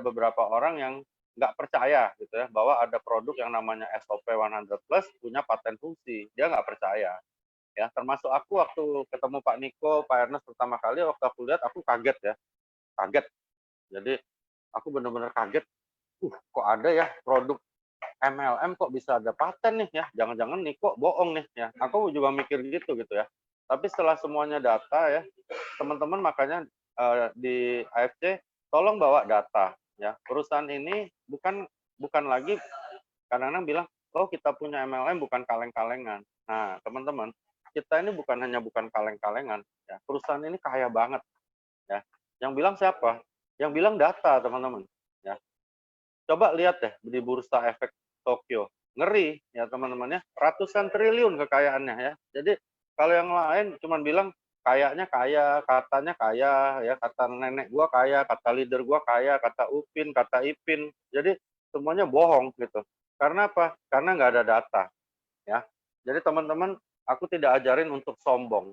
beberapa orang yang nggak percaya gitu ya bahwa ada produk yang namanya SOP 100 Plus punya paten fungsi. Dia nggak percaya. Ya, termasuk aku waktu ketemu Pak Niko, Pak Ernest pertama kali waktu aku lihat aku kaget ya. Kaget. Jadi aku benar-benar kaget. Kok ada ya produk MLM kok bisa ada paten nih ya? Jangan-jangan Niko bohong nih ya. Aku juga mikir gitu ya. Tapi setelah semuanya data ya, teman-teman makanya di AFC tolong bawa data ya. Perusahaan ini bukan lagi kadang-kadang bilang, oh kita punya MLM bukan kaleng-kalengan. Nah, teman-teman, kita ini bukan kaleng-kalengan ya. Perusahaan ini kaya banget ya. Yang bilang siapa? Yang bilang data, teman-teman ya. Coba lihat deh di bursa efek Tokyo. Ngeri ya teman-teman ya. Ratusan triliun kekayaannya ya. Jadi kalau yang lain cuma bilang kayaknya kaya, katanya kaya ya, kata nenek gua kaya, kata leader gua kaya, kata Upin, kata Ipin. Jadi semuanya bohong gitu. Karena apa? Karena nggak ada data ya. Jadi teman-teman, aku tidak ajarin untuk sombong.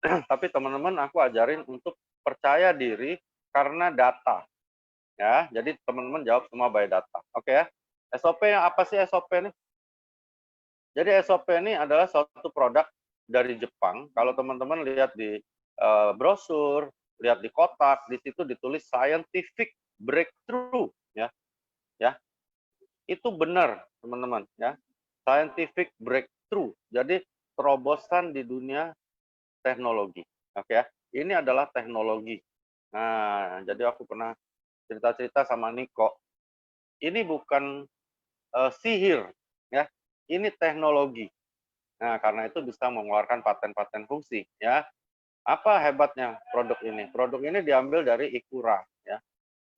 Tapi teman-teman aku ajarin untuk percaya diri karena data. Ya, jadi teman-teman jawab semua by data. Oke ya. SOP yang apa sih SOP ini? Jadi SOP ini adalah suatu produk dari Jepang. Kalau teman-teman lihat di brosur, lihat di kotak, di situ ditulis scientific breakthrough ya. Ya. Itu benar, teman-teman ya. Scientific breakthrough. Jadi terobosan di dunia teknologi. Oke ya. Ini adalah teknologi. Nah, jadi aku pernah cerita-cerita sama Niko. Ini bukan sihir ya. Ini teknologi. Nah, karena itu bisa mengeluarkan paten-paten fungsi ya. Apa hebatnya produk ini? Produk ini diambil dari Ikura ya.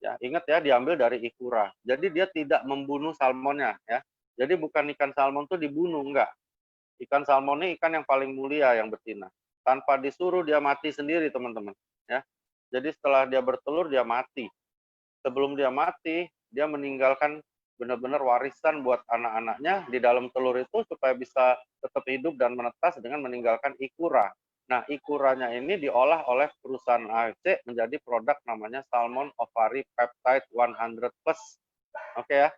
Ya, ingat ya diambil dari Ikura. Jadi dia tidak membunuh salmonnya ya. Jadi bukan ikan salmon itu dibunuh enggak. Ikan salmon ini ikan yang paling mulia yang betina. Tanpa disuruh dia mati sendiri, teman-teman ya. Jadi setelah dia bertelur dia mati. Sebelum dia mati, dia meninggalkan benar-benar warisan buat anak-anaknya di dalam telur itu supaya bisa tetap hidup dan menetas dengan meninggalkan ikura. Nah, ikuranya ini diolah oleh perusahaan AFC menjadi produk namanya Salmon Ovary Peptide 100 Plus. Oke ya.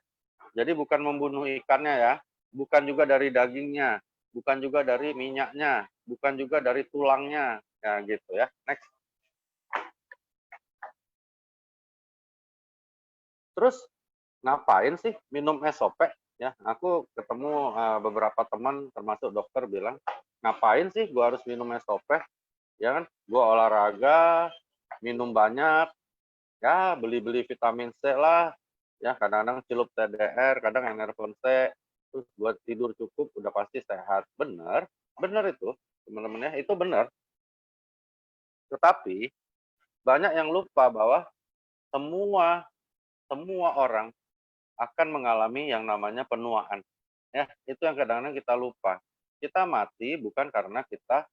Jadi bukan membunuh ikannya ya, bukan juga dari dagingnya, bukan juga dari minyaknya, bukan juga dari tulangnya. Ya gitu ya. Next. Terus ngapain sih minum SOP? Ya, aku ketemu beberapa teman termasuk dokter bilang, ngapain sih gua harus minum SOP? Ya kan, gua olahraga, minum banyak, ya beli-beli vitamin C lah, ya kadang-kadang celup TDR, kadang Enervon C, terus buat tidur cukup udah pasti sehat. Bener, bener itu teman-teman ya, itu bener. Tetapi banyak yang lupa bahwa semua semua orang akan mengalami yang namanya penuaan. Ya, itu yang kadang-kadang kita lupa. Kita mati bukan karena kita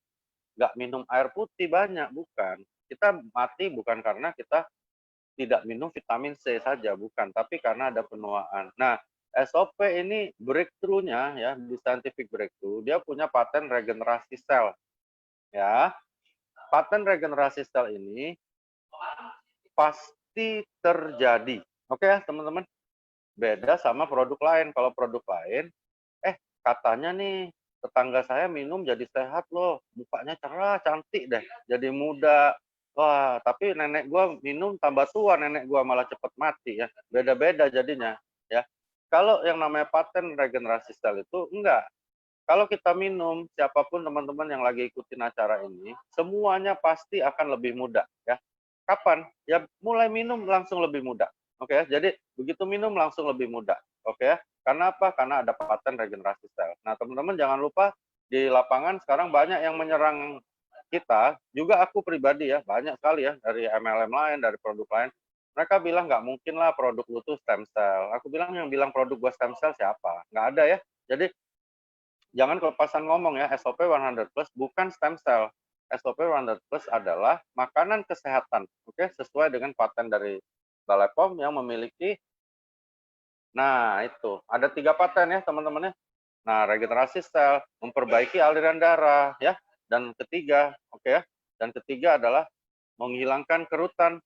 nggak minum air putih banyak, bukan. Kita mati bukan karena kita tidak minum vitamin C saja, bukan. Tapi karena ada penuaan. Nah, SOP ini breakthrough-nya ya, di scientific breakthrough, dia punya paten regenerasi sel. Ya, paten regenerasi sel ini pasti terjadi. Oke ya, teman-teman? Beda sama produk lain. Kalau produk lain, katanya nih tetangga saya minum jadi sehat loh, mukanya cerah, cantik deh, jadi muda. Wah, tapi nenek gua minum tambah tua, nenek gua malah cepet mati ya. Beda-beda jadinya ya. Kalau yang namanya paten regenerasi sel itu enggak. Kalau kita minum, siapapun teman-teman yang lagi ikutin acara ini, semuanya pasti akan lebih muda ya. Kapan? Ya mulai minum langsung lebih muda. Oke ya. Jadi begitu minum langsung lebih muda. Oke ya. Karena apa? Karena ada paten regenerasi sel. Nah, teman-teman jangan lupa di lapangan sekarang banyak yang menyerang kita, juga aku pribadi ya, banyak sekali ya dari MLM lain, dari produk lain. Mereka bilang nggak mungkin lah produk lu tuh stem cell. Aku bilang yang bilang produk gua stem cell siapa? Nggak ada ya. Jadi jangan kelepasan ngomong ya, SOP 100 Plus bukan stem cell. SOP 100 Plus adalah makanan kesehatan, oke, sesuai dengan paten dari Balai POM yang memiliki, nah itu, ada 3 paten ya teman-teman ya. Nah, regenerasi sel, memperbaiki aliran darah ya, dan ketiga, oke ya, dan ketiga adalah menghilangkan kerutan.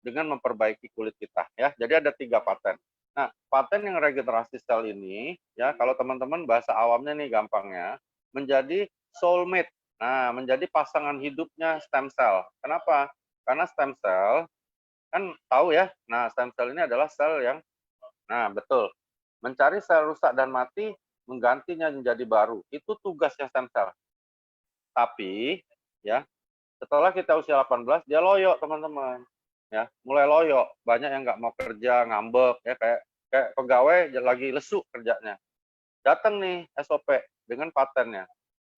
dengan memperbaiki kulit kita ya. Jadi ada 3 paten. Nah, paten yang regenerasi sel ini ya, kalau teman-teman bahasa awamnya nih gampangnya, menjadi soulmate. Nah, menjadi pasangan hidupnya stem cell. Kenapa? Karena stem cell kan tahu ya. Nah, stem cell ini adalah sel yang betul. Mencari sel rusak dan mati, menggantinya menjadi baru. Itu tugasnya stem cell. Tapi ya, setelah kita usia 18 dia loyo, teman-teman. Ya, mulai loyo. Banyak yang nggak mau kerja, ngambek ya, kayak kayak pegawai lagi lesu kerjanya. Datang nih SOP dengan patennya.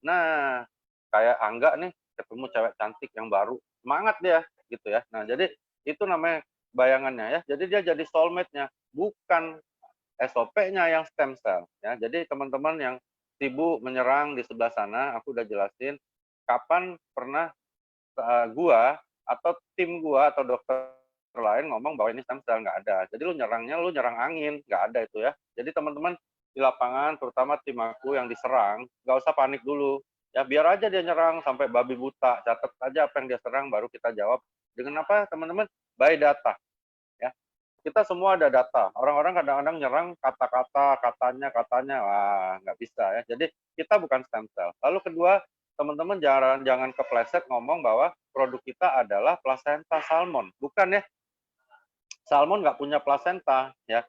Nah, kayak Angga nih ketemu cewek cantik yang baru, semangat dia gitu ya. Nah, jadi itu namanya bayangannya ya. Jadi dia jadi soulmate-nya, bukan SOP-nya yang stem cell ya. Jadi teman-teman yang sibuk menyerang di sebelah sana, aku udah jelasin kapan pernah gua atau tim gua atau dokter lain ngomong bahwa ini stem cell, nggak ada. Jadi lu nyerang angin, nggak ada itu ya. Jadi teman-teman di lapangan, terutama tim aku yang diserang, nggak usah panik dulu. Ya biar aja dia nyerang sampai babi buta, catat aja apa yang dia serang, baru kita jawab. Dengan apa teman-teman? By data. Ya, kita semua ada data. Orang-orang kadang-kadang nyerang kata-kata, katanya, wah nggak bisa ya. Jadi kita bukan stem cell. Lalu kedua, teman-teman jangan kepleset ngomong bahwa produk kita adalah plasenta salmon. Bukan ya, salmon nggak punya plasenta ya.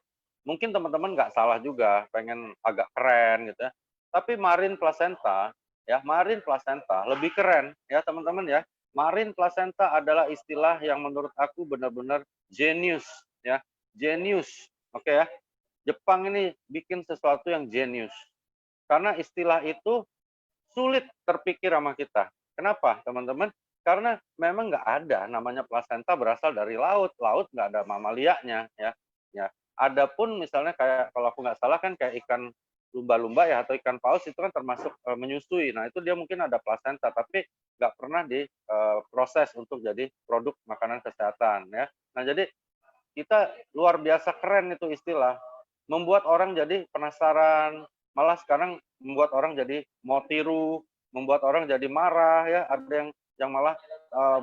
Mungkin teman-teman nggak salah juga, pengen agak keren gitu ya. Tapi marine placenta ya, marine placenta lebih keren ya teman-teman ya. Marine placenta adalah istilah yang menurut aku benar-benar genius ya, genius. Oke ya. Jepang ini bikin sesuatu yang genius. Karena istilah itu sulit terpikir sama kita. Kenapa, teman-teman? Karena memang nggak ada namanya plasenta berasal dari laut. Laut nggak ada mamalianya, ya. Ya. Adapun misalnya kayak kalau aku nggak salah kan kayak ikan lumba-lumba ya atau ikan paus itu kan termasuk menyusui. Nah itu dia mungkin ada plasenta tapi nggak pernah diproses untuk jadi produk makanan kesehatan ya. Nah jadi kita luar biasa keren itu istilah. Membuat orang jadi penasaran, malah sekarang membuat orang jadi mau tiru, membuat orang jadi marah ya. Ada yang malah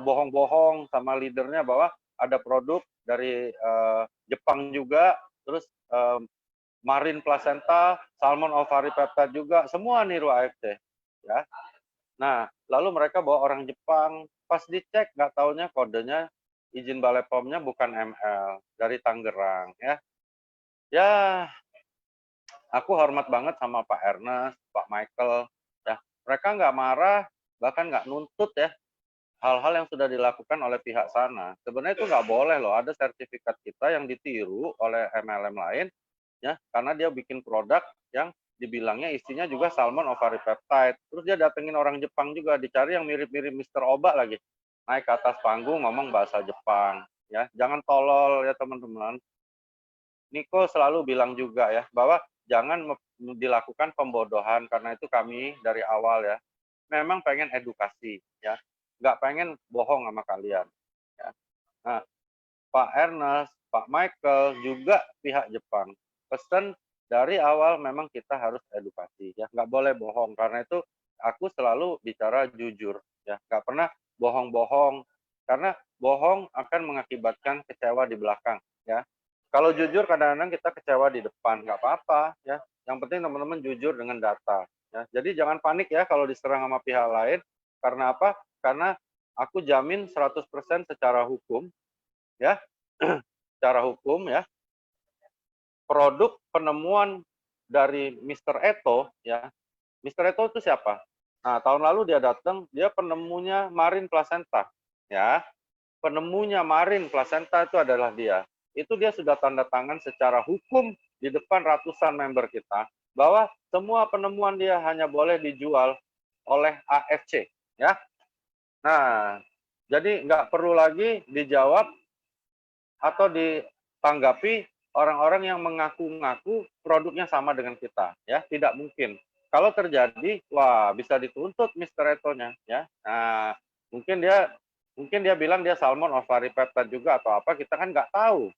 bohong-bohong sama leadernya bahwa ada produk dari Jepang juga, terus marine placenta, salmon ovary peptide juga, semua niru AFC ya. Nah, lalu mereka bawa orang Jepang, pas dicek nggak taunya kodenya izin Balai POM-nya bukan ML, dari Tangerang ya. Ya, aku hormat banget sama Pak Ernest, Pak Michael ya. Mereka nggak marah, bahkan nggak nuntut ya hal-hal yang sudah dilakukan oleh pihak sana. Sebenarnya itu nggak boleh loh, ada sertifikat kita yang ditiru oleh MLM lain ya, karena dia bikin produk yang dibilangnya isinya juga salmon ovary peptide. Terus dia datengin orang Jepang juga, dicari yang mirip-mirip Mister Oba lagi. Naik ke atas panggung ngomong bahasa Jepang ya. Jangan tolol ya teman-teman. Niko selalu bilang juga ya bahwa jangan dilakukan pembodohan, karena itu kami dari awal ya memang pengen edukasi ya, nggak pengen bohong sama kalian ya. Nah, Pak Ernest, Pak Michael, juga pihak Jepang. Pesan dari awal memang kita harus edukasi, ya nggak boleh bohong. Karena itu aku selalu bicara jujur, ya nggak pernah bohong-bohong. Karena bohong akan mengakibatkan kecewa di belakang, ya. Kalau jujur kadang-kadang kita kecewa di depan, nggak apa-apa, ya. Yang penting teman-teman jujur dengan data, ya. Jadi jangan panik ya kalau diserang sama pihak lain. Karena apa? Karena aku jamin 100% secara hukum, ya, secara hukum ya, produk penemuan dari Mr. Eto ya. Mr. Eto itu siapa? Nah, tahun lalu dia datang, dia penemunya marine placenta ya. Penemunya marine placenta itu adalah dia. Itu dia sudah tanda tangan secara hukum di depan ratusan member kita bahwa semua penemuan dia hanya boleh dijual oleh AFC ya. Nah, jadi nggak perlu lagi dijawab atau ditanggapi orang-orang yang mengaku-ngaku produknya sama dengan kita, ya tidak mungkin. Kalau terjadi, wah bisa dituntut Mr. Etonya, ya. Nah, mungkin dia bilang dia salmon ovary peptide juga atau apa, kita kan nggak tahu,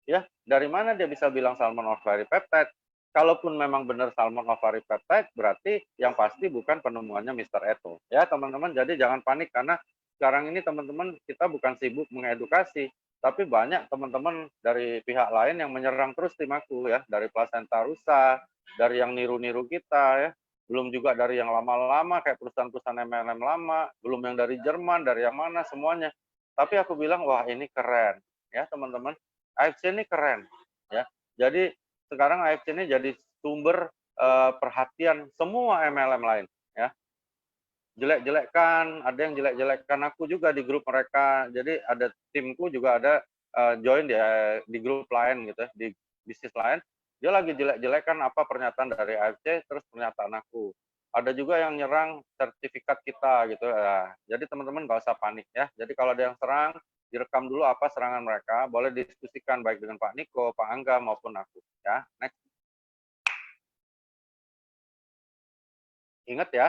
ya. Dari mana dia bisa bilang salmon ovary peptide? Kalaupun memang benar salmon ovary peptide, berarti yang pasti bukan penemuannya Mr. Eto, ya teman-teman. Jadi jangan panik karena sekarang ini teman-teman kita bukan sibuk mengedukasi, Tapi banyak teman-teman dari pihak lain yang menyerang terus tim aku ya, dari plasenta rusak, dari yang niru-niru kita ya, belum juga dari yang lama-lama kayak perusahaan-perusahaan MLM lama, belum yang dari Jerman, dari yang mana semuanya. Tapi aku bilang wah ini keren ya teman-teman. AFC ini keren ya. Jadi sekarang AFC ini jadi sumber perhatian semua MLM lain ya. Jelek-jelekkan, ada yang jelek-jelekkan aku juga di grup mereka. Jadi ada timku juga ada join di grup lain gitu ya, di bisnis lain. Dia lagi jelek-jelekkan apa pernyataan dari AFC, terus pernyataan aku. Ada juga yang nyerang sertifikat kita gitu. Ya. Jadi teman-teman nggak usah panik ya. Jadi kalau ada yang serang, direkam dulu apa serangan mereka, boleh diskusikan baik dengan Pak Niko, Pak Angga maupun aku. Ya, next. Ingat ya,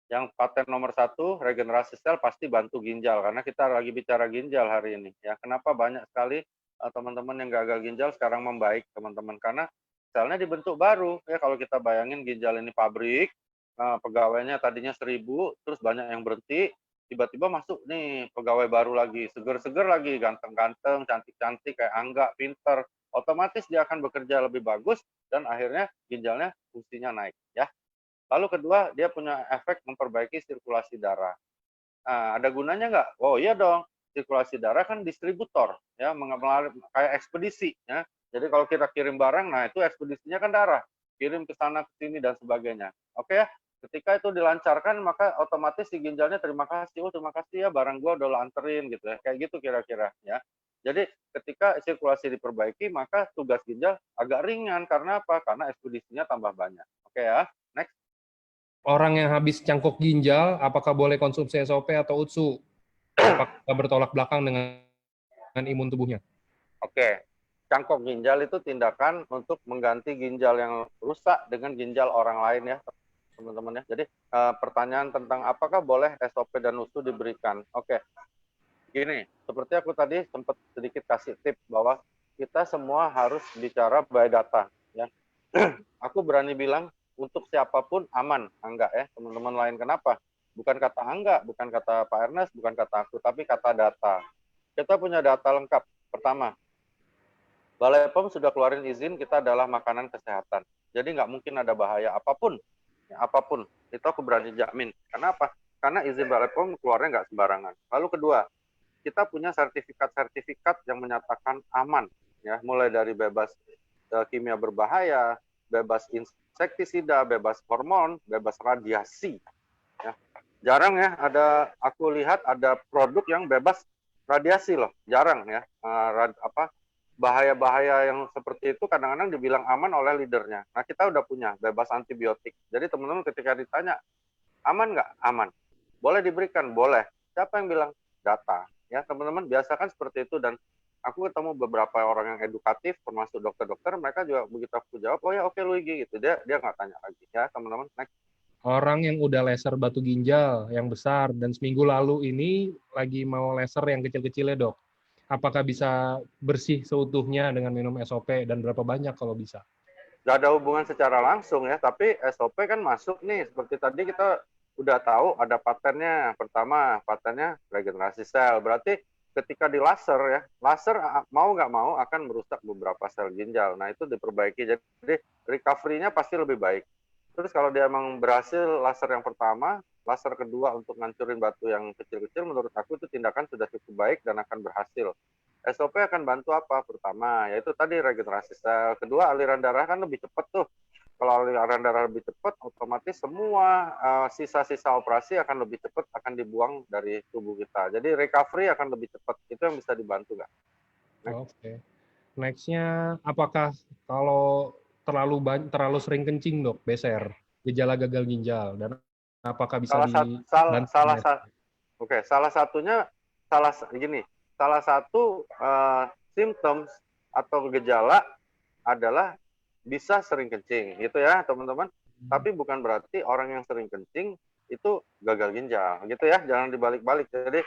yang paten nomor 1 regenerasi sel pasti bantu ginjal, karena kita lagi bicara ginjal hari ini ya. Kenapa banyak sekali teman-teman yang gagal ginjal sekarang membaik teman-teman, karena selnya dibentuk baru ya. Kalau kita bayangin ginjal ini pabrik, pegawainya tadinya 1000, terus banyak yang berhenti, tiba-tiba masuk nih pegawai baru lagi, seger-seger lagi, ganteng-ganteng, cantik-cantik kayak Angga, pinter, otomatis dia akan bekerja lebih bagus dan akhirnya ginjalnya fungsinya naik ya. Lalu kedua, dia punya efek memperbaiki sirkulasi darah. Nah, ada gunanya nggak? Oh iya dong, sirkulasi darah kan distributor, ya, kayak ekspedisi. Ya. Jadi kalau kita kirim barang, nah itu ekspedisinya kan darah, kirim ke sana, ke sini, dan sebagainya. Oke ya, ketika itu dilancarkan, maka otomatis si ginjalnya terima kasih, oh terima kasih ya barang gua udah lo anterin gitu ya, kayak gitu kira-kira ya. Jadi ketika sirkulasi diperbaiki, maka tugas ginjal agak ringan, karena apa? Karena ekspedisinya tambah banyak. Oke ya, next. Orang yang habis cangkok ginjal, apakah boleh konsumsi SOP atau UTSU? Apakah bertolak belakang dengan imun tubuhnya? Oke, cangkok ginjal itu tindakan untuk mengganti ginjal yang rusak dengan ginjal orang lain ya, teman-teman ya. Jadi pertanyaan tentang apakah boleh SOP dan USU diberikan. Oke, gini, seperti aku tadi sempat sedikit kasih tips bahwa kita semua harus bicara by data ya. Aku berani bilang untuk siapapun aman, Angga ya, teman-teman lain. Kenapa? Bukan kata Angga, bukan kata Pak Ernest, bukan kata aku, tapi kata data. Kita punya data lengkap. Pertama, Balai POM sudah keluarin izin kita adalah makanan kesehatan. Jadi nggak mungkin ada bahaya apapun. Ya, apapun. Itu aku berani jamin. Kenapa? Karena izin Balai POM keluarnya nggak sembarangan. Lalu kedua, kita punya sertifikat-sertifikat yang menyatakan aman. Ya, mulai dari bebas kimia berbahaya, bebas insektisida, bebas hormon, bebas radiasi. Ya. Jarang ya aku lihat ada produk yang bebas radiasi loh, jarang ya. Bahaya-bahaya yang seperti itu kadang-kadang dibilang aman oleh leadernya. Nah kita udah punya bebas antibiotik. Jadi teman-teman ketika ditanya aman nggak? Aman. Boleh diberikan? Boleh. Siapa yang bilang? Data. Ya teman-teman biasakan seperti itu, dan aku ketemu beberapa orang yang edukatif termasuk dokter-dokter, mereka juga begitu aku jawab oh ya oke Luigi gitu, dia nggak tanya lagi ya teman-teman. Next. Orang yang udah laser batu ginjal yang besar dan seminggu lalu ini lagi mau laser yang kecil-kecilnya dok, apakah bisa bersih seutuhnya dengan minum SOP dan berapa banyak kalau bisa? Nggak ada hubungan secara langsung ya, tapi SOP kan masuk nih, seperti tadi kita udah tahu ada patennya. Pertama, patennya regenerasi sel, berarti ketika di laser ya, laser mau nggak mau akan merusak beberapa sel ginjal. Nah itu diperbaiki, jadi recovery-nya pasti lebih baik. Terus kalau dia emang berhasil laser yang pertama, laser kedua untuk ngancurin batu yang kecil-kecil, menurut aku itu tindakan sudah cukup baik dan akan berhasil. SOP akan bantu apa? Pertama, yaitu tadi regenerasi sel. Kedua, aliran darah kan lebih cepat tuh. Kalau aliran darah lebih cepat, otomatis semua sisa-sisa operasi akan lebih cepat, akan dibuang dari tubuh kita. Jadi recovery akan lebih cepat. Itu yang bisa dibantu, nggak? Oke. Next-nya, apakah kalau terlalu sering kencing dok, beser, gejala gagal ginjal, dan apakah bisa dibantu? Salah satunya salah satu symptoms atau gejala adalah bisa sering kencing, gitu ya teman-teman. Tapi bukan berarti orang yang sering kencing itu gagal ginjal, gitu ya. Jangan dibalik-balik. Jadi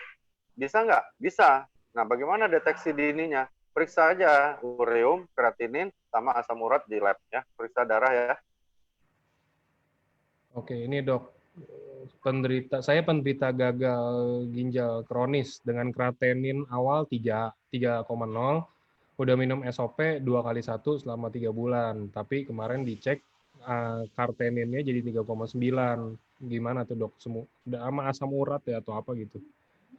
bisa nggak? Bisa. Nah, bagaimana deteksi dininya? Periksa aja ureum, kreatinin, sama asam urat di lab ya. Periksa darah ya. Oke, ini dok, saya penderita gagal ginjal kronis dengan kreatinin awal 3 3,0, udah minum SOP 2 kali 1 selama 3 bulan, tapi kemarin dicek karteninnya jadi 3,9. Gimana tuh dok? Sama asam urat ya atau apa gitu?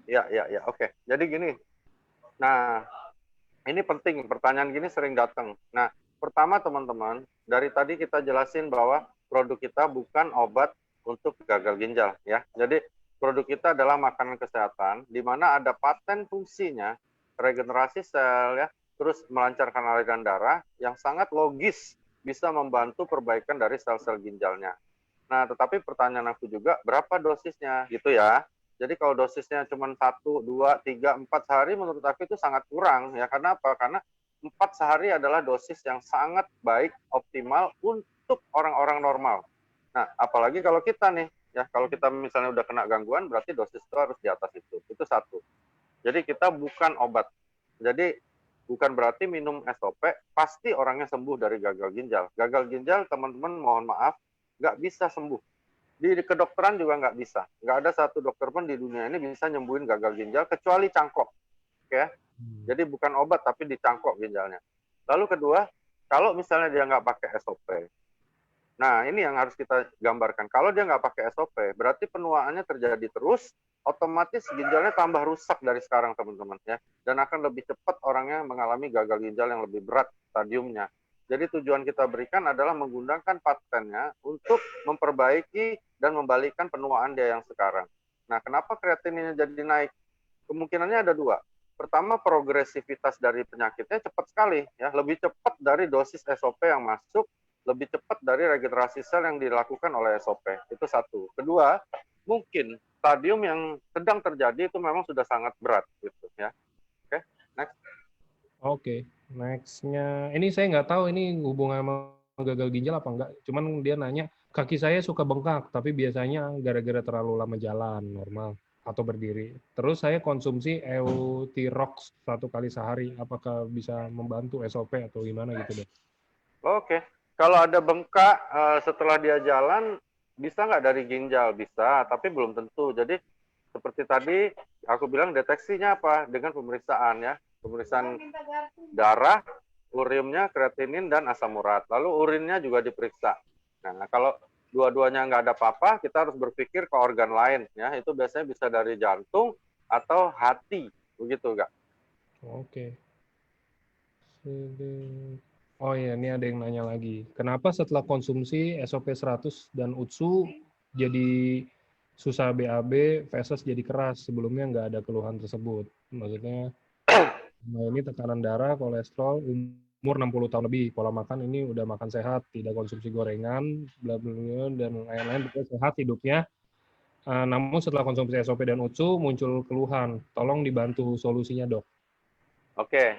Ya, oke. Jadi gini, nah ini penting, pertanyaan gini sering datang. Nah, pertama teman-teman, dari tadi kita jelasin bahwa produk kita bukan obat untuk gagal ginjal ya. Jadi produk kita adalah makanan kesehatan di mana ada paten fungsinya regenerasi sel ya, terus melancarkan aliran darah yang sangat logis bisa membantu perbaikan dari sel-sel ginjalnya. Nah, tetapi pertanyaan aku juga berapa dosisnya gitu ya. Jadi kalau dosisnya cuma 1, 2, 3, 4 sehari menurut aku itu sangat kurang ya. Karena apa? Karena 4 sehari adalah dosis yang sangat baik, optimal untuk orang-orang normal. Nah, apalagi kalau kita nih, ya kalau kita misalnya udah kena gangguan, berarti dosis itu harus di atas itu. Itu satu. Jadi kita bukan obat. Jadi bukan berarti minum SOP pasti orangnya sembuh dari gagal ginjal. Gagal ginjal, teman-teman mohon maaf, nggak bisa sembuh. Di kedokteran juga nggak bisa. Nggak ada satu dokter pun di dunia ini bisa nyembuhin gagal ginjal kecuali cangkok. Oke? Jadi bukan obat tapi dicangkok ginjalnya. Lalu kedua, kalau misalnya dia nggak pakai SOP, nah ini yang harus kita gambarkan. Kalau dia nggak pakai SOP, berarti penuaannya terjadi terus, otomatis ginjalnya tambah rusak dari sekarang teman-teman ya, dan akan lebih cepat orangnya mengalami gagal ginjal yang lebih berat stadiumnya. Jadi tujuan kita berikan adalah menggunakan patennya untuk memperbaiki dan membalikkan penuaan dia yang sekarang. Nah, kenapa kreatininnya jadi naik? Kemungkinannya ada dua. Pertama, progresivitas dari penyakitnya cepat sekali, ya, lebih cepat dari dosis SOP yang masuk, lebih cepat dari regenerasi sel yang dilakukan oleh SOP. Itu satu. Kedua, mungkin stadium yang sedang terjadi itu memang sudah sangat berat, gitu ya. Oke, next. Oke, next-nya. Ini saya nggak tahu ini hubungan sama gagal ginjal apa enggak. Cuman dia nanya, kaki saya suka bengkak, tapi biasanya gara-gara terlalu lama jalan, normal, atau berdiri. Terus saya konsumsi Eutirox 1 kali sehari. Apakah bisa membantu SOP atau gimana gitu dok? Oke, kalau ada bengkak setelah dia jalan, bisa nggak dari ginjal? Bisa, tapi belum tentu. Jadi seperti tadi aku bilang deteksinya apa? Dengan pemeriksaan ya, pemeriksaan darah, ureumnya, kreatinin dan asam urat. Lalu urinnya juga diperiksa. Nah, kalau dua-duanya nggak ada apa-apa, kita harus berpikir ke organ lain ya. Itu biasanya bisa dari jantung atau hati, begitu nggak? Oke. Oh iya, ini ada yang nanya lagi. Kenapa setelah konsumsi SOP 100 dan UTSU jadi susah BAB, feses jadi keras? Sebelumnya nggak ada keluhan tersebut. Maksudnya, nah ini tekanan darah, kolesterol, umur 60 tahun lebih, pola makan ini udah makan sehat, tidak konsumsi gorengan, bla bla bla, dan lain-lain, sehat hidupnya. Namun setelah konsumsi SOP dan UTSU muncul keluhan. Tolong dibantu solusinya, dok. Oke,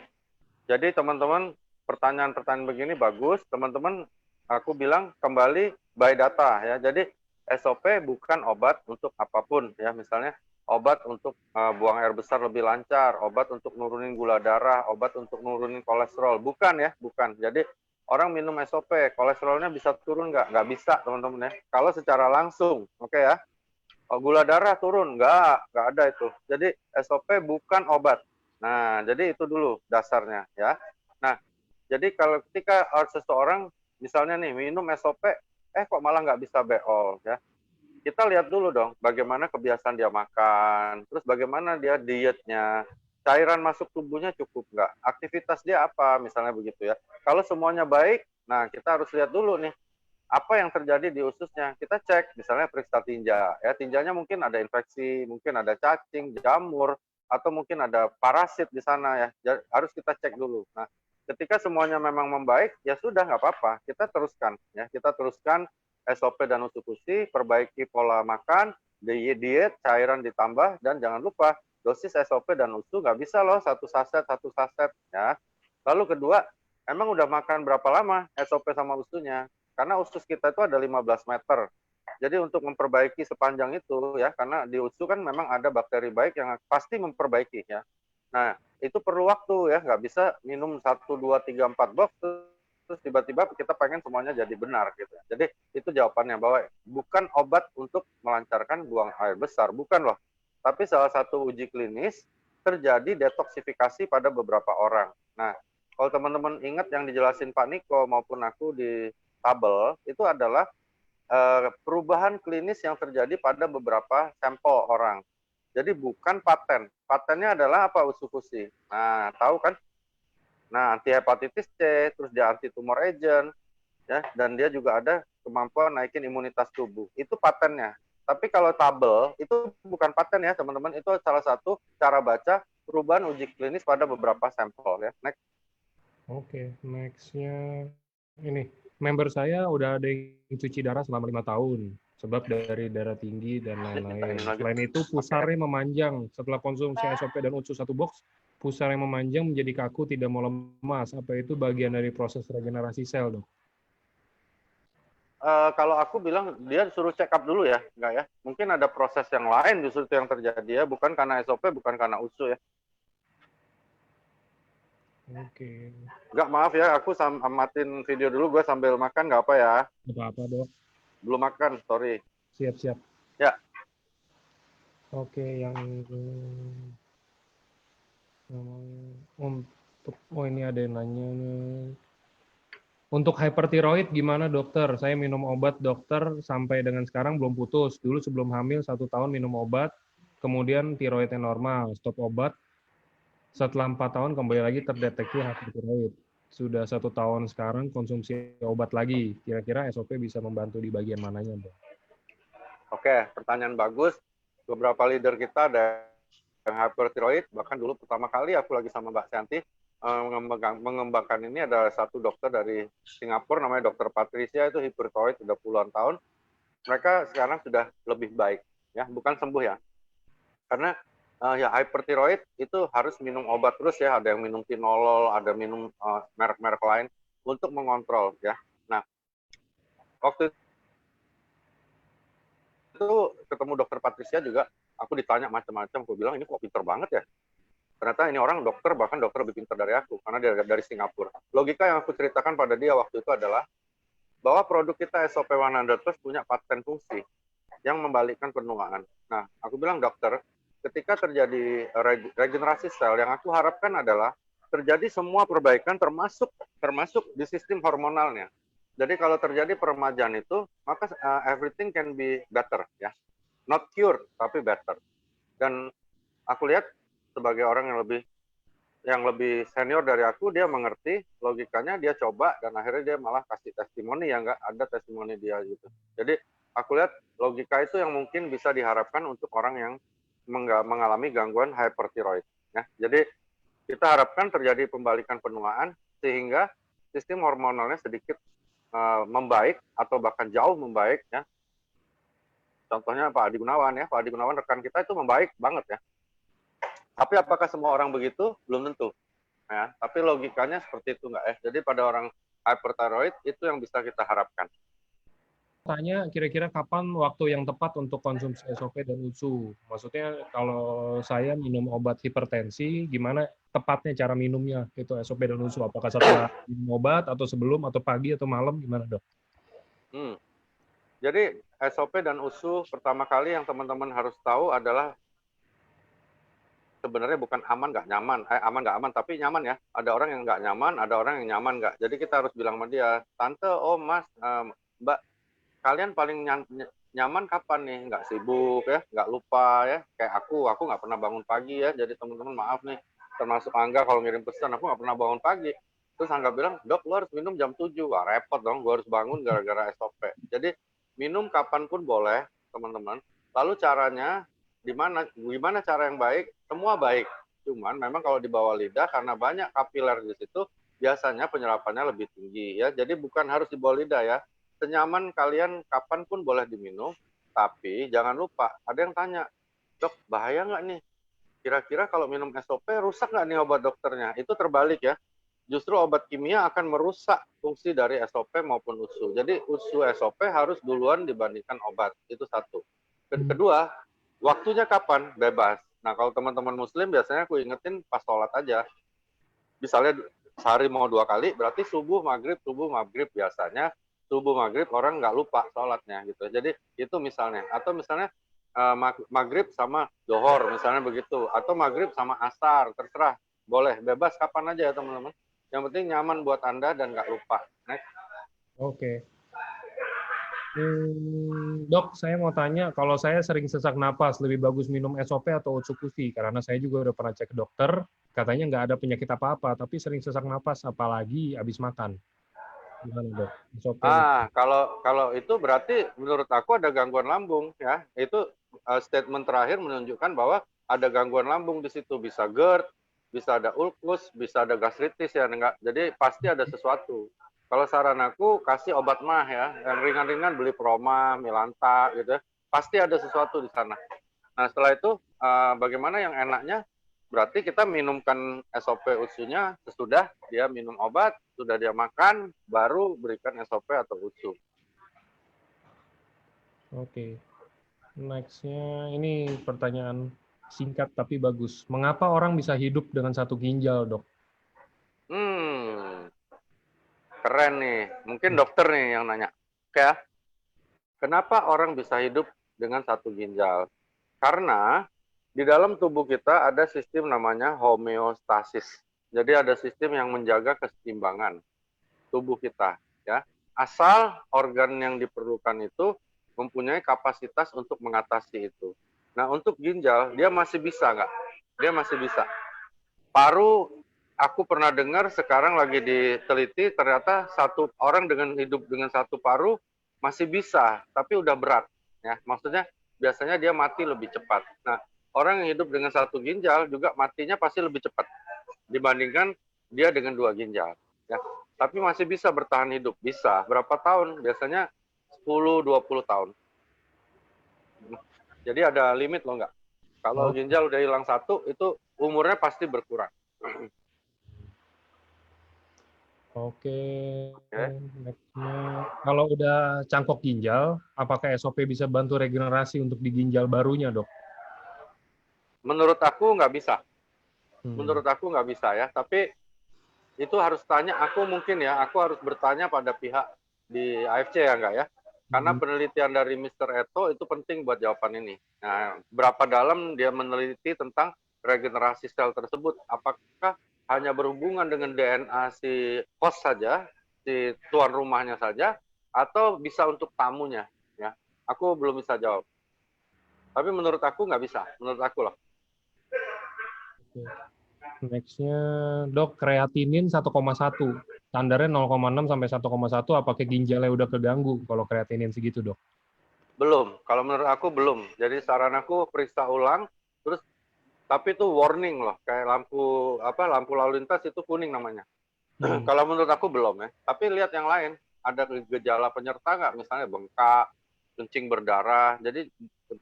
jadi teman-teman, pertanyaan-pertanyaan begini bagus. Teman-teman, aku bilang kembali by data ya. Jadi SOP bukan obat untuk apapun ya. Misalnya obat untuk buang air besar lebih lancar, obat untuk nurunin gula darah, obat untuk nurunin kolesterol. Bukan ya, bukan. Jadi orang minum SOP, kolesterolnya bisa turun nggak? Nggak bisa teman-teman ya. Kalau secara langsung, oke ya. Gula darah turun, nggak ada itu. Jadi SOP bukan obat. Nah, jadi itu dulu dasarnya ya. Nah, jadi kalau ketika seseorang misalnya nih minum SOP, kok malah nggak bisa beol ya. Kita lihat dulu dong bagaimana kebiasaan dia makan, terus bagaimana dia dietnya, cairan masuk tubuhnya cukup nggak, aktivitas dia apa misalnya begitu ya. Kalau semuanya baik, nah kita harus lihat dulu nih apa yang terjadi di ususnya. Kita cek misalnya periksa tinja ya, tinjanya mungkin ada infeksi, mungkin ada cacing, jamur, atau mungkin ada parasit di sana ya, harus kita cek dulu. Nah, ketika semuanya memang membaik, ya sudah nggak apa-apa, kita teruskan ya, kita teruskan SOP dan usukusi, perbaiki pola makan, diet, cairan ditambah, dan jangan lupa dosis SOP dan USU nggak bisa loh satu saset ya. Lalu kedua, emang udah makan berapa lama SOP sama USU-nya? Karena usus kita itu ada 15 meter. Jadi untuk memperbaiki sepanjang itu ya, karena di usus kan memang ada bakteri baik yang pasti memperbaiki ya. Nah, itu perlu waktu ya, nggak bisa minum 1, 2, 3, 4 box, terus tiba-tiba kita pengen semuanya jadi benar gitu. Jadi itu jawabannya, bahwa bukan obat untuk melancarkan buang air besar, bukan loh. Tapi salah satu uji klinis terjadi detoksifikasi pada beberapa orang. Nah, kalau teman-teman ingat yang dijelasin Pak Niko maupun aku di tabel, itu adalah perubahan klinis yang terjadi pada beberapa sampel orang. Jadi bukan paten. Patennya adalah apa, usufusi. Nah, tahu kan? Nah, anti hepatitis C, terus dia anti tumor agent, ya, dan dia juga ada kemampuan naikin imunitas tubuh. Itu patennya. Tapi kalau tabel itu bukan paten ya, teman-teman. Itu salah satu cara baca perubahan uji klinis pada beberapa sampel ya. Next. Oke, next-nya ini. Member saya udah ada yang cuci darah selama 5 tahun, sebab dari darah tinggi dan lain-lain. Selain itu, pusarnya memanjang. Setelah konsumsi SOP dan USU 1 box, pusar yang memanjang menjadi kaku, tidak mau lemas. Apa itu bagian dari proses regenerasi sel, dok? Kalau aku bilang dia suruh check up dulu ya, enggak ya? Mungkin ada proses yang lain justru itu yang terjadi ya, bukan karena SOP, bukan karena USU ya. Oke. Enggak, maaf ya, aku amatin video dulu, gue sambil makan, nggak apa ya? Apa-apa, dok. Belum makan, sorry. Siap-siap. Ya. Oke, yang untuk, ini ada yang nanya nih. Untuk hypertiroid gimana dokter? Saya minum obat dokter sampai dengan sekarang belum putus. Dulu sebelum hamil 1 tahun minum obat, kemudian tiroidnya normal, stop obat. Setelah 4 tahun kembali lagi terdeteksi hypertiroid. Sudah 1 tahun sekarang konsumsi obat lagi. Kira-kira SOP bisa membantu di bagian mananya, Bang? Oke, pertanyaan bagus. Beberapa leader kita ada yang hypertiroid, bahkan dulu pertama kali aku lagi sama Mbak Santi mengembangkan ini, ada satu dokter dari Singapura namanya Dokter Patricia, itu hypertiroid sudah puluhan tahun. Mereka sekarang sudah lebih baik, ya, bukan sembuh ya. Karena ya hypertiroid itu harus minum obat terus ya, ada yang minum tinolol, ada minum merek-merek lain untuk mengontrol ya. Nah, waktu itu ketemu dokter Patricia juga, aku ditanya macam-macam, aku bilang ini kok pinter banget ya. Ternyata ini orang dokter, bahkan dokter lebih pintar dari aku, karena dia dari Singapura. Logika yang aku ceritakan pada dia waktu itu adalah bahwa produk kita SOP 100 Plus punya paten fungsi yang membalikkan penuaan. Nah, aku bilang dokter, ketika terjadi regenerasi sel, yang aku harapkan adalah terjadi semua perbaikan termasuk di sistem hormonalnya. Jadi kalau terjadi peremajaan itu, maka everything can be better ya. Not cure, tapi better. Dan aku lihat sebagai orang yang lebih senior dari aku, dia mengerti logikanya, dia coba, dan akhirnya dia malah kasih testimoni yang nggak ada testimoni dia gitu. Jadi aku lihat logika itu yang mungkin bisa diharapkan untuk orang yang mengalami gangguan hypertiroid. Ya. Jadi kita harapkan terjadi pembalikan penuaan sehingga sistem hormonalnya sedikit membaik atau bahkan jauh membaik. Ya. Contohnya Pak Adi Gunawan ya, Pak Adi Gunawan rekan kita itu membaik banget ya. Tapi apakah semua orang begitu? Belum tentu. Ya, tapi logikanya seperti itu nggak ya. Jadi pada orang hyperthyroid itu yang bisa kita harapkan. Tanya kira-kira kapan waktu yang tepat untuk konsumsi SOP dan USU? Maksudnya kalau saya minum obat hipertensi, gimana tepatnya cara minumnya itu SOP dan USU? Apakah setelah minum obat atau sebelum atau pagi atau malam, gimana dok? Jadi SOP dan USU pertama kali yang teman-teman harus tahu adalah sebenarnya bukan aman nggak nyaman, aman nggak aman, tapi nyaman ya. Ada orang yang nggak nyaman, ada orang yang nyaman nggak. Jadi kita harus bilang sama dia, tante, oh mas, mbak, kalian paling nyaman kapan nih? Nggak sibuk ya, nggak lupa ya. Kayak aku nggak pernah bangun pagi ya. Jadi teman-teman maaf nih, termasuk Angga kalau ngirim pesan, aku nggak pernah bangun pagi. Terus Angga bilang, dok, lo harus minum jam 7. Wah repot dong, gue harus bangun gara-gara SOP. Jadi minum kapanpun boleh, teman-teman. Lalu caranya, gimana cara yang baik? Semua baik. Cuman memang kalau di bawah lidah, karena banyak kapiler di situ, biasanya penyerapannya lebih tinggi ya. Jadi bukan harus di bawah lidah ya. Senyaman kalian kapanpun boleh diminum, tapi jangan lupa, ada yang tanya, dok bahaya nggak nih? Kira-kira kalau minum SOP rusak nggak nih obat dokternya? Itu terbalik ya. Justru obat kimia akan merusak fungsi dari SOP maupun USU. Jadi USU SOP harus duluan dibandingkan obat. Itu satu. Kedua, waktunya kapan? Bebas. Nah kalau teman-teman muslim biasanya aku ingetin pas sholat aja. Misalnya sehari mau 2 kali, berarti subuh maghrib biasanya. Subuh maghrib orang nggak lupa sholatnya gitu. Jadi itu misalnya. Atau misalnya maghrib sama dohor misalnya begitu, atau maghrib sama asar, terserah, boleh, bebas kapan aja ya teman-teman. Yang penting nyaman buat Anda dan nggak lupa. Next. Oke. Dok, saya mau tanya, kalau saya sering sesak napas, lebih bagus minum SOP atau Otsukushi? Karena saya juga udah pernah cek ke dokter, katanya nggak ada penyakit apa-apa, tapi sering sesak napas, apalagi habis makan. Gimana dok? SOP. Kalau itu berarti menurut aku ada gangguan lambung ya. Itu statement terakhir menunjukkan bahwa ada gangguan lambung di situ, bisa GERD, bisa ada ulkus, bisa ada gastritis ya. Enggak. Jadi pasti ada sesuatu. Kalau saran aku kasih obat mah ya, yang ringan-ringan beli Proma, Milanta gitu ya. Pasti ada sesuatu di sana. Nah setelah itu bagaimana yang enaknya? Berarti kita minumkan SOP UTSU-nya sesudah dia minum obat, sudah dia makan, baru berikan SOP atau UTSU. Oke. Next-nya, ini pertanyaan singkat tapi bagus. Mengapa orang bisa hidup dengan satu ginjal, dok? Keren nih. Mungkin dokter nih yang nanya. Oke ya. Kenapa orang bisa hidup dengan satu ginjal? Karena di dalam tubuh kita ada sistem namanya homeostasis. Jadi ada sistem yang menjaga keseimbangan tubuh kita. Ya, asal organ yang diperlukan itu mempunyai kapasitas untuk mengatasi itu. Nah, untuk ginjal dia masih bisa nggak? Dia masih bisa. Paru, aku pernah dengar sekarang lagi diteliti ternyata satu orang dengan hidup dengan satu paru masih bisa, tapi udah berat. Ya, maksudnya biasanya dia mati lebih cepat. Nah, orang yang hidup dengan satu ginjal juga matinya pasti lebih cepat dibandingkan dia dengan dua ginjal. Ya, tapi masih bisa bertahan hidup. Bisa. Berapa tahun? Biasanya 10-20 tahun. Jadi ada limit loh nggak? Kalau ginjal udah hilang satu, itu umurnya pasti berkurang. Oke. Next-nya, kalau udah cangkok ginjal, apakah SOP bisa bantu regenerasi untuk di ginjal barunya, dok? Menurut aku nggak bisa. Menurut aku nggak bisa ya. Tapi itu harus tanya, aku mungkin ya, aku harus bertanya pada pihak di AFC ya nggak ya. Karena penelitian dari Mr. Eto itu penting buat jawaban ini. Nah, berapa dalam dia meneliti tentang regenerasi sel tersebut? Apakah hanya berhubungan dengan DNA si host saja, si tuan rumahnya saja, atau bisa untuk tamunya? Ya, aku belum bisa jawab. Tapi menurut aku nggak bisa. Menurut aku loh. Next-nya, dok, kreatinin 1,1. Standarnya 0,6 sampai 1,1, apakah ginjalnya udah keganggu kalau kreatinin segitu, dok? Belum. Kalau menurut aku belum. Jadi saran aku periksa ulang, terus tapi itu warning loh, kayak lampu lalu lintas itu kuning namanya. Kalau menurut aku belum ya. Tapi lihat yang lain, ada gejala penyerta nggak? Misalnya bengkak, kencing berdarah. Jadi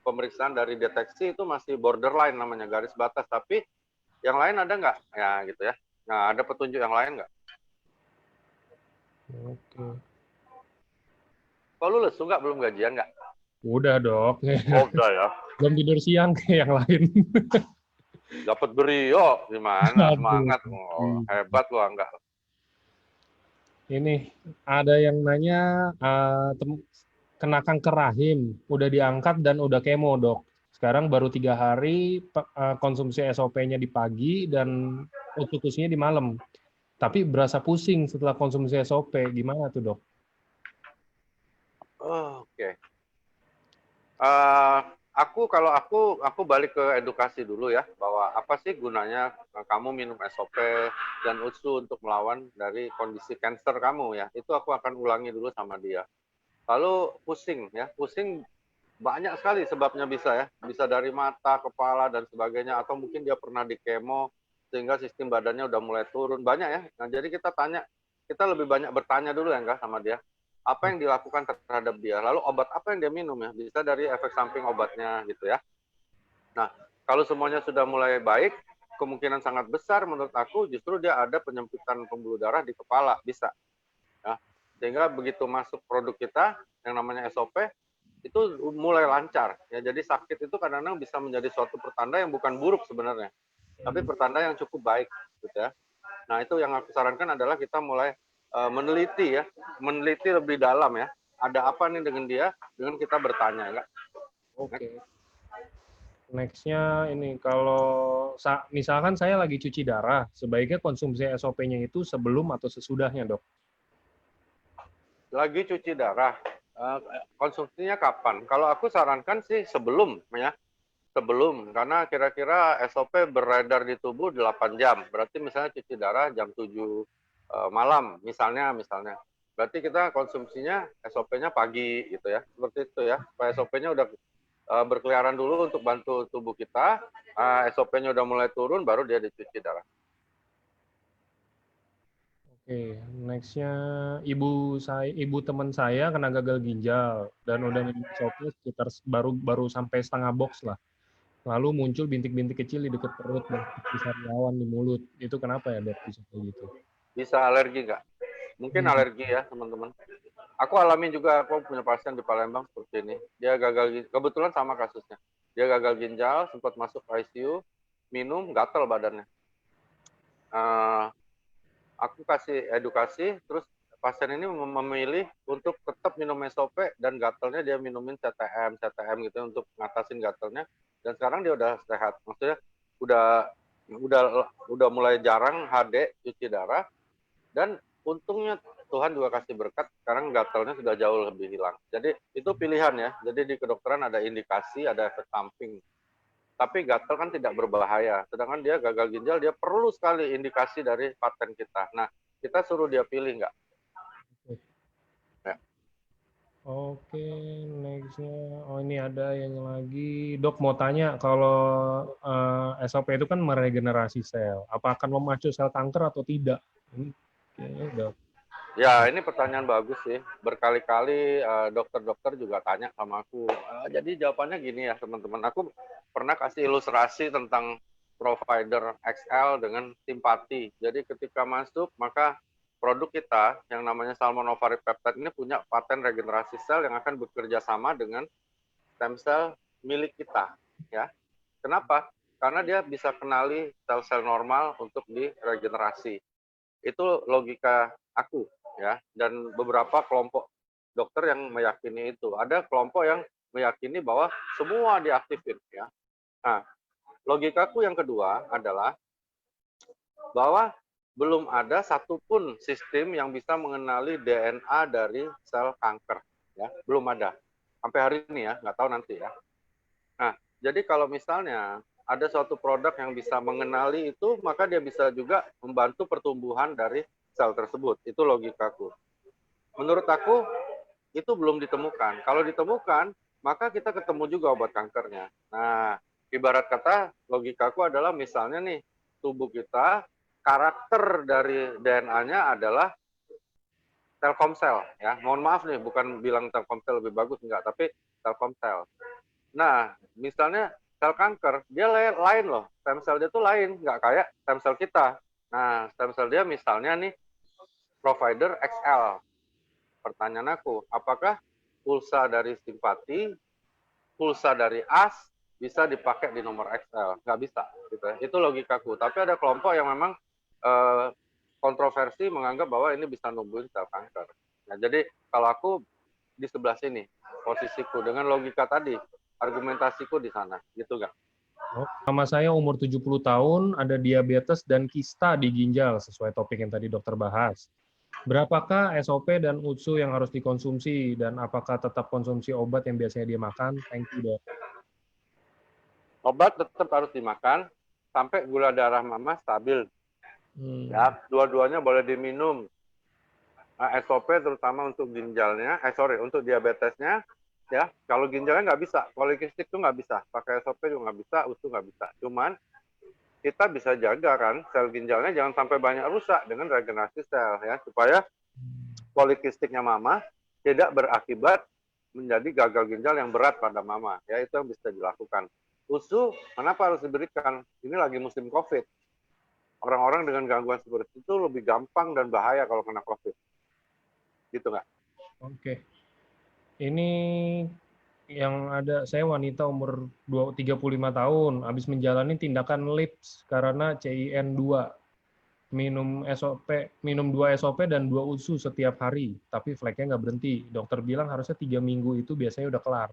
pemeriksaan dari deteksi itu masih borderline namanya, garis batas. Tapi yang lain ada nggak? Ya gitu ya. Nah, ada petunjuk yang lain nggak? Oke. Kok lu lesu nggak? Belum gajian nggak? Udah, dok. Oh, udah ya. Belum tidur siang kayak yang lain. Dapat brio, gimana? Aduh. Semangat. Oh, hebat lu enggak. Ini ada yang nanya kena kanker rahim, udah diangkat dan udah kemo, dok. Sekarang baru 3 hari konsumsi SOP-nya di pagi dan eksekusinya di malam. Tapi berasa pusing setelah konsumsi SOP. Gimana tuh, dok? Oke. Kalau aku balik ke edukasi dulu ya, bahwa apa sih gunanya kamu minum SOP dan UTSU untuk melawan dari kondisi kanker kamu ya. Itu aku akan ulangi dulu sama dia. Lalu pusing ya, pusing banyak sekali sebabnya bisa ya. Bisa dari mata, kepala dan sebagainya, atau mungkin dia pernah di kemo sehingga sistem badannya udah mulai turun. Banyak ya. Nah, jadi kita lebih banyak bertanya dulu ya enggak sama dia. Apa yang dilakukan terhadap dia, lalu obat apa yang dia minum ya, bisa dari efek samping obatnya gitu ya. Nah, kalau semuanya sudah mulai baik, kemungkinan sangat besar menurut aku justru dia ada penyempitan pembuluh darah di kepala, bisa. Ya. Sehingga begitu masuk produk kita yang namanya SOP, itu mulai lancar. Ya, jadi sakit itu kadang-kadang bisa menjadi suatu pertanda yang bukan buruk sebenarnya, tapi pertanda yang cukup baik gitu ya. Nah, itu yang aku sarankan adalah kita mulai meneliti lebih dalam ya. Ada apa nih dengan dia? Dengan kita bertanya, enggak? Oke. Next-nya ini, kalau misalkan saya lagi cuci darah, sebaiknya konsumsi SOP-nya itu sebelum atau sesudahnya, dok? Lagi cuci darah, eh, konsumsinya kapan? Kalau aku sarankan sih sebelum, ya. Sebelum, karena kira-kira SOP beredar di tubuh 8 jam. Berarti misalnya cuci darah jam 7 malam, misalnya. Berarti kita konsumsinya SOP-nya pagi gitu ya. Seperti itu ya. Supaya SOP-nya udah berkeliaran dulu untuk bantu tubuh kita. SOP-nya udah mulai turun, baru dia dicuci darah. Oke, next-nya ibu teman saya kena gagal ginjal dan udah minum SOP sekitar baru sampai setengah box lah. Lalu muncul bintik-bintik kecil di dekat perut dan seperti sariawan di mulut. Itu kenapa ya, dok, bisa kayak gitu? Bisa alergi nggak? Mungkin Hmm. alergi ya, teman-teman. Aku alami juga, aku punya pasien di Palembang seperti ini. Dia gagal, kebetulan sama kasusnya. Dia gagal ginjal, sempat masuk ICU, minum, gatal badannya. Aku kasih edukasi, terus pasien ini memilih untuk tetap minum SOP dan gatalnya dia minumin CTM gitu untuk ngatasin gatalnya. Dan sekarang dia udah sehat. Maksudnya udah udah mulai jarang HD cuci darah, dan untungnya Tuhan juga kasih berkat, sekarang gatalnya sudah jauh lebih hilang. Jadi itu pilihan ya. Jadi di kedokteran ada indikasi, ada efek samping. Tapi gatal kan tidak berbahaya. Sedangkan dia gagal ginjal, dia perlu sekali indikasi dari paten kita. Nah, kita suruh dia pilih nggak? Ya. Oke, next-nya. Oh, ini ada yang lagi. Dok, mau tanya, kalau SOP itu kan meregenerasi sel. Apa akan memacu sel kanker atau tidak? Ini kayaknya udah. Ya, ini pertanyaan bagus sih. Berkali-kali dokter-dokter juga tanya sama aku. Jadi jawabannya gini ya, teman-teman. Aku pernah kasih ilustrasi tentang provider XL dengan simpati. Jadi ketika masuk, maka produk kita yang namanya Salmon Ovari Peptide ini punya paten regenerasi sel yang akan bekerja sama dengan stem cell milik kita. Ya, kenapa? Karena dia bisa kenali sel-sel normal untuk diregenerasi. Itu logika aku ya, dan beberapa kelompok dokter yang meyakini itu. Ada kelompok yang meyakini bahwa semua diaktifin ya. Nah, logikaku yang kedua adalah bahwa belum ada satupun sistem yang bisa mengenali DNA dari sel kanker ya, belum ada sampai hari ini ya, nggak tahu nanti ya. Nah, jadi kalau misalnya ada suatu produk yang bisa mengenali itu, maka dia bisa juga membantu pertumbuhan dari sel tersebut. Itu logikaku. Menurut aku, itu belum ditemukan. Kalau ditemukan, maka kita ketemu juga obat kankernya. Nah, ibarat kata logikaku adalah misalnya nih, tubuh kita, karakter dari DNA-nya adalah Telkomsel. Ya, mohon maaf nih, bukan bilang Telkomsel lebih bagus, enggak, tapi Telkomsel. Nah, misalnya sel kanker, dia lain loh. Stem cell dia tuh lain, nggak kayak stem cell kita. Nah, stem cell dia misalnya nih, provider XL. Pertanyaan aku, apakah pulsa dari simpati, pulsa dari AS, bisa dipakai di nomor XL? Nggak bisa. Gitu ya. Itu logikaku. Tapi ada kelompok yang memang kontroversi menganggap bahwa ini bisa numbuhin sel kanker. Nah, jadi kalau aku di sebelah sini, posisiku dengan logika tadi, argumentasiku di sana, gitu nggak? Oh, sama saya umur 70 tahun, ada diabetes dan kista di ginjal, sesuai topik yang tadi dokter bahas. Berapakah SOP dan UTSU yang harus dikonsumsi, dan apakah tetap konsumsi obat yang biasanya dia makan? Thank you, dok. Obat tetap harus dimakan sampai gula darah mama stabil. Ya, dua-duanya boleh diminum. SOP terutama untuk ginjalnya, untuk diabetesnya, ya. Kalau ginjalnya nggak bisa, polikistik tuh nggak bisa, pakai SOP juga nggak bisa, UTSU nggak bisa. Cuman kita bisa jaga kan sel ginjalnya jangan sampai banyak rusak dengan regenerasi sel ya, supaya polikistiknya mama tidak berakibat menjadi gagal ginjal yang berat pada mama. Ya, itu yang bisa dilakukan. UTSU kenapa harus diberikan? Ini lagi musim COVID. Orang-orang dengan gangguan seperti itu lebih gampang dan bahaya kalau kena COVID. Gitu nggak? Oke. Ini yang ada, saya wanita umur 35 tahun, habis menjalani tindakan LIPS karena CIN2. Minum SOP, minum 2 SOP dan 2 UTSU setiap hari, tapi fleknya nggak berhenti. Dokter bilang harusnya 3 minggu itu biasanya udah kelar.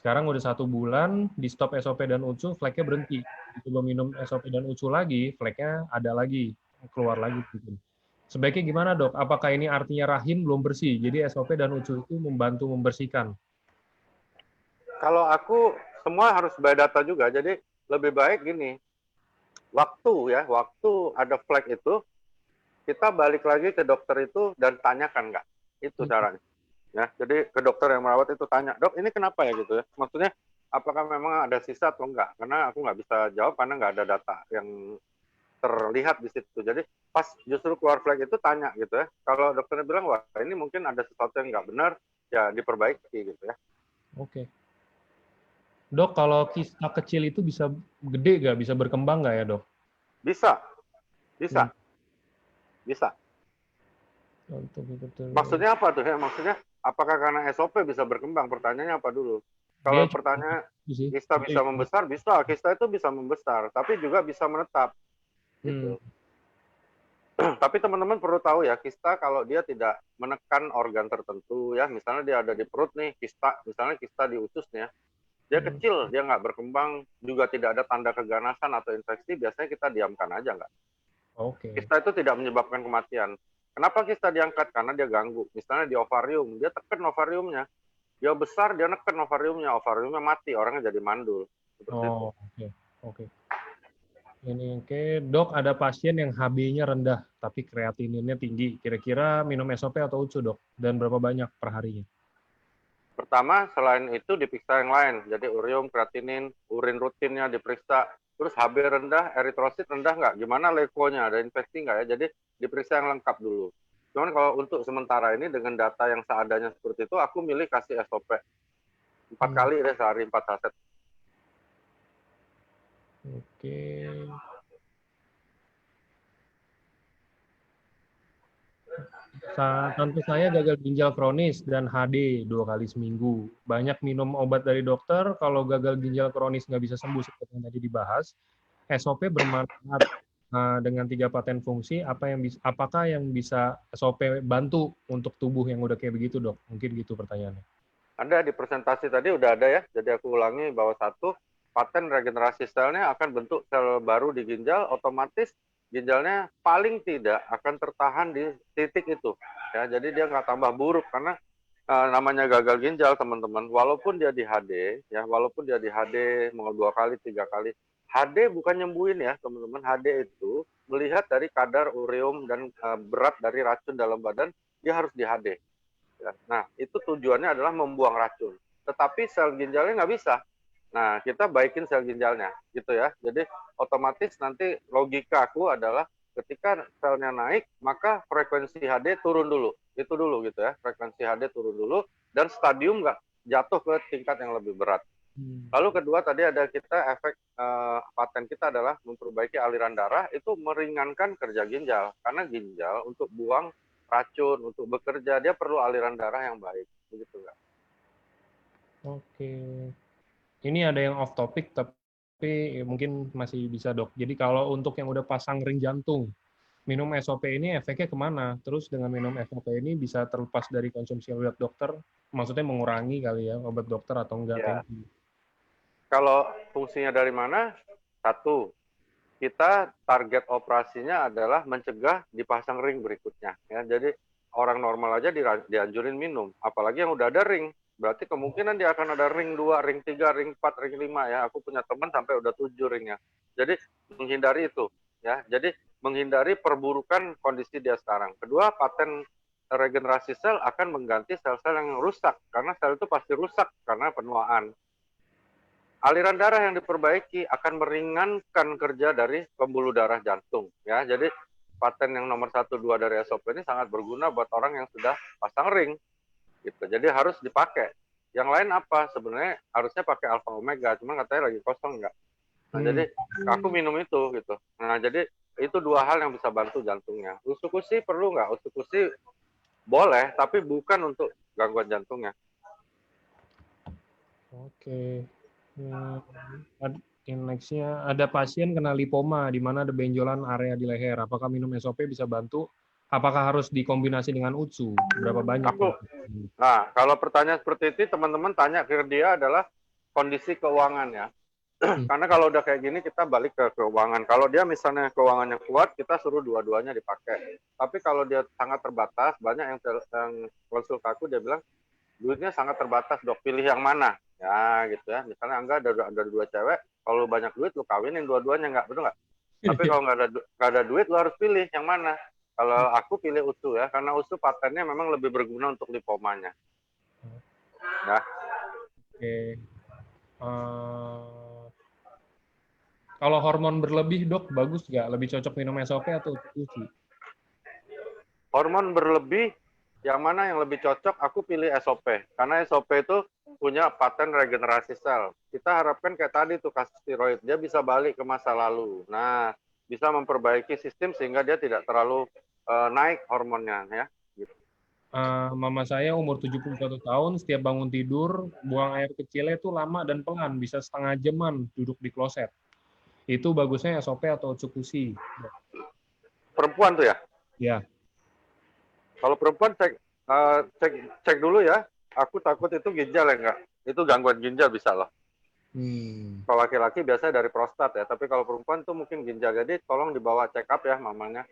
Sekarang udah 1 bulan, di stop SOP dan UCU, flagnya berhenti. Coba minum SOP dan UCU lagi, flagnya ada lagi, keluar lagi. Gitu. Sebaiknya gimana dok? Apakah ini artinya rahim belum bersih? Jadi SOP dan UCU itu membantu membersihkan. Kalau aku semua harus by data juga, jadi lebih baik gini, waktu ada flag itu, kita balik lagi ke dokter itu dan tanyakan nggak, itu caranya. Ya, jadi ke dokter yang merawat itu tanya, dok ini kenapa ya gitu ya, maksudnya apakah memang ada sisa atau enggak, karena aku nggak bisa jawab karena nggak ada data yang terlihat di situ. Jadi pas justru keluar flag itu tanya gitu ya, kalau dokternya bilang wah ini mungkin ada sesuatu yang nggak benar, ya diperbaiki gitu ya. Oke. Dok, kalau kista kecil itu bisa gede nggak? Bisa berkembang nggak ya dok? Bisa, bisa. Maksudnya apa tuh ya? Maksudnya apakah karena SOP bisa berkembang? Pertanyaannya apa dulu? Kalau pertanyaan kista bisa membesar, bisa. Kista itu bisa membesar, tapi juga bisa menetap. Gitu. Tapi teman-teman perlu tahu ya, kista kalau dia tidak menekan organ tertentu ya, misalnya dia ada di perut nih, kista, misalnya kista di ususnya, dia kecil, dia nggak berkembang, juga tidak ada tanda keganasan atau infeksi, biasanya kita diamkan aja nggak. Kista itu tidak menyebabkan kematian. Kenapa kista diangkat? Karena dia ganggu. Misalnya di ovarium, dia tekan ovariumnya. Dia besar, dia neken ovariumnya mati, orangnya jadi mandul. Seperti itu. Oke. Ini oke, dok ada pasien yang HB-nya rendah, tapi kreatininnya tinggi. Kira-kira minum SOP atau UCU dok? Dan berapa banyak per harinya? Pertama, selain itu diperiksa yang lain. Jadi urium, kreatinin, urin rutinnya diperiksa. Terus HB rendah, eritrosit rendah nggak? Gimana leukemia? Ada infeksi nggak ya? Jadi diperiksa yang lengkap dulu. Cuman kalau untuk sementara ini dengan data yang seadanya seperti itu, aku milih kasih SOP. 4 kali deh sehari, 4 saset. Oke. Tante saya gagal ginjal kronis dan HD 2 kali seminggu. Banyak minum obat dari dokter, kalau gagal ginjal kronis nggak bisa sembuh seperti yang tadi dibahas. SOP bermanfaat dengan 3 paten fungsi, apakah yang bisa SOP bantu untuk tubuh yang udah kayak begitu dok? Mungkin gitu pertanyaannya. Ada di presentasi tadi udah ada ya, jadi aku ulangi bahwa 1, paten regenerasi selnya akan bentuk sel baru di ginjal, otomatis ginjalnya paling tidak akan tertahan di titik itu. Ya, jadi dia nggak tambah buruk karena namanya gagal ginjal teman-teman, walaupun dia di HD, ya walaupun dia di HD mau 2 kali, 3 kali, HD bukan nyembuhin ya teman-teman. HD itu melihat dari kadar ureum dan berat dari racun dalam badan, dia harus di HD. Nah, itu tujuannya adalah membuang racun. Tetapi sel ginjalnya nggak bisa. Nah, kita baikin sel ginjalnya, gitu ya. Jadi, otomatis nanti logika aku adalah ketika selnya naik, maka frekuensi HD turun dulu. Itu dulu gitu ya, frekuensi HD turun dulu, dan stadium nggak jatuh ke tingkat yang lebih berat. Lalu kedua tadi ada kita efek paten kita adalah memperbaiki aliran darah, itu meringankan kerja ginjal. Karena ginjal untuk buang racun, untuk bekerja, dia perlu aliran darah yang baik. Begitu nggak? Oke. Ini ada yang off topic, tapi mungkin masih bisa dok. Jadi kalau untuk yang udah pasang ring jantung, minum SOP ini efeknya kemana? Terus dengan minum SOP ini bisa terlepas dari konsumsi obat dokter? Maksudnya mengurangi kali ya obat dokter atau enggak? Ya. Kalau fungsinya dari mana? 1, kita target operasinya adalah mencegah dipasang ring berikutnya. Ya, jadi orang normal aja dianjurin minum, apalagi yang udah ada ring. Berarti kemungkinan dia akan ada ring 2, ring 3, ring 4, ring 5 ya. Aku punya teman sampai udah 7 ringnya. Jadi menghindari itu ya. Jadi menghindari perburukan kondisi dia sekarang. Kedua, paten regenerasi sel akan mengganti sel-sel yang rusak karena sel itu pasti rusak karena penuaan. Aliran darah yang diperbaiki akan meringankan kerja dari pembuluh darah jantung ya. Jadi paten yang nomor 1, 2 dari SOP ini sangat berguna buat orang yang sudah pasang ring gitu. Jadi harus dipakai. Yang lain apa? Sebenarnya harusnya pakai alfa omega, cuman katanya lagi kosong enggak. Nah, jadi aku minum itu gitu. Nah, jadi itu 2 hal yang bisa bantu jantungnya. Usukusi perlu nggak? Usukusi boleh, tapi bukan untuk gangguan jantungnya. Oke. Nextnya ada pasien kena lipoma di mana ada benjolan area di leher. Apakah minum SOP bisa bantu? Apakah harus dikombinasi dengan UCU? Berapa banyak? Nah, kalau pertanyaan seperti itu teman-teman tanya ke dia adalah kondisi keuangan ya. Hmm. Karena kalau udah kayak gini kita balik ke keuangan. Kalau dia misalnya keuangannya kuat, kita suruh dua-duanya dipakai. Tapi kalau dia sangat terbatas, banyak yang konsul ke aku dia bilang duitnya sangat terbatas dok, pilih yang mana? Ya gitu ya. Misalnya Angga ada dua cewek, kalau banyak duit lu kawinin dua-duanya, nggak, betul nggak? Tapi kalau nggak ada duit lu harus pilih yang mana. Kalau aku pilih USU ya, karena USU patennya memang lebih berguna untuk lipomanya. Ya. Oke. Kalau hormon berlebih, dok, bagus nggak? Lebih cocok minum SOP atau Cukusi? Hormon berlebih, yang mana yang lebih cocok? Aku pilih SOP. Karena SOP itu punya paten regenerasi sel. Kita harapkan kayak tadi tuh kasus tiroid, dia bisa balik ke masa lalu. Nah, bisa memperbaiki sistem sehingga dia tidak terlalu naik hormonnya ya. Mama saya umur 71 tahun, setiap bangun tidur, buang air kecilnya itu lama dan pelan, bisa setengah jaman duduk di kloset. Itu bagusnya SOP atau Cukusi? Perempuan tuh ya? Ya. Kalau perempuan cek dulu ya. Aku takut itu ginjal ya enggak. Itu gangguan ginjal bisa loh. Kalau laki-laki biasanya dari prostat ya, tapi kalau perempuan tuh mungkin ginjal. Jadi tolong dibawa check up ya mamanya.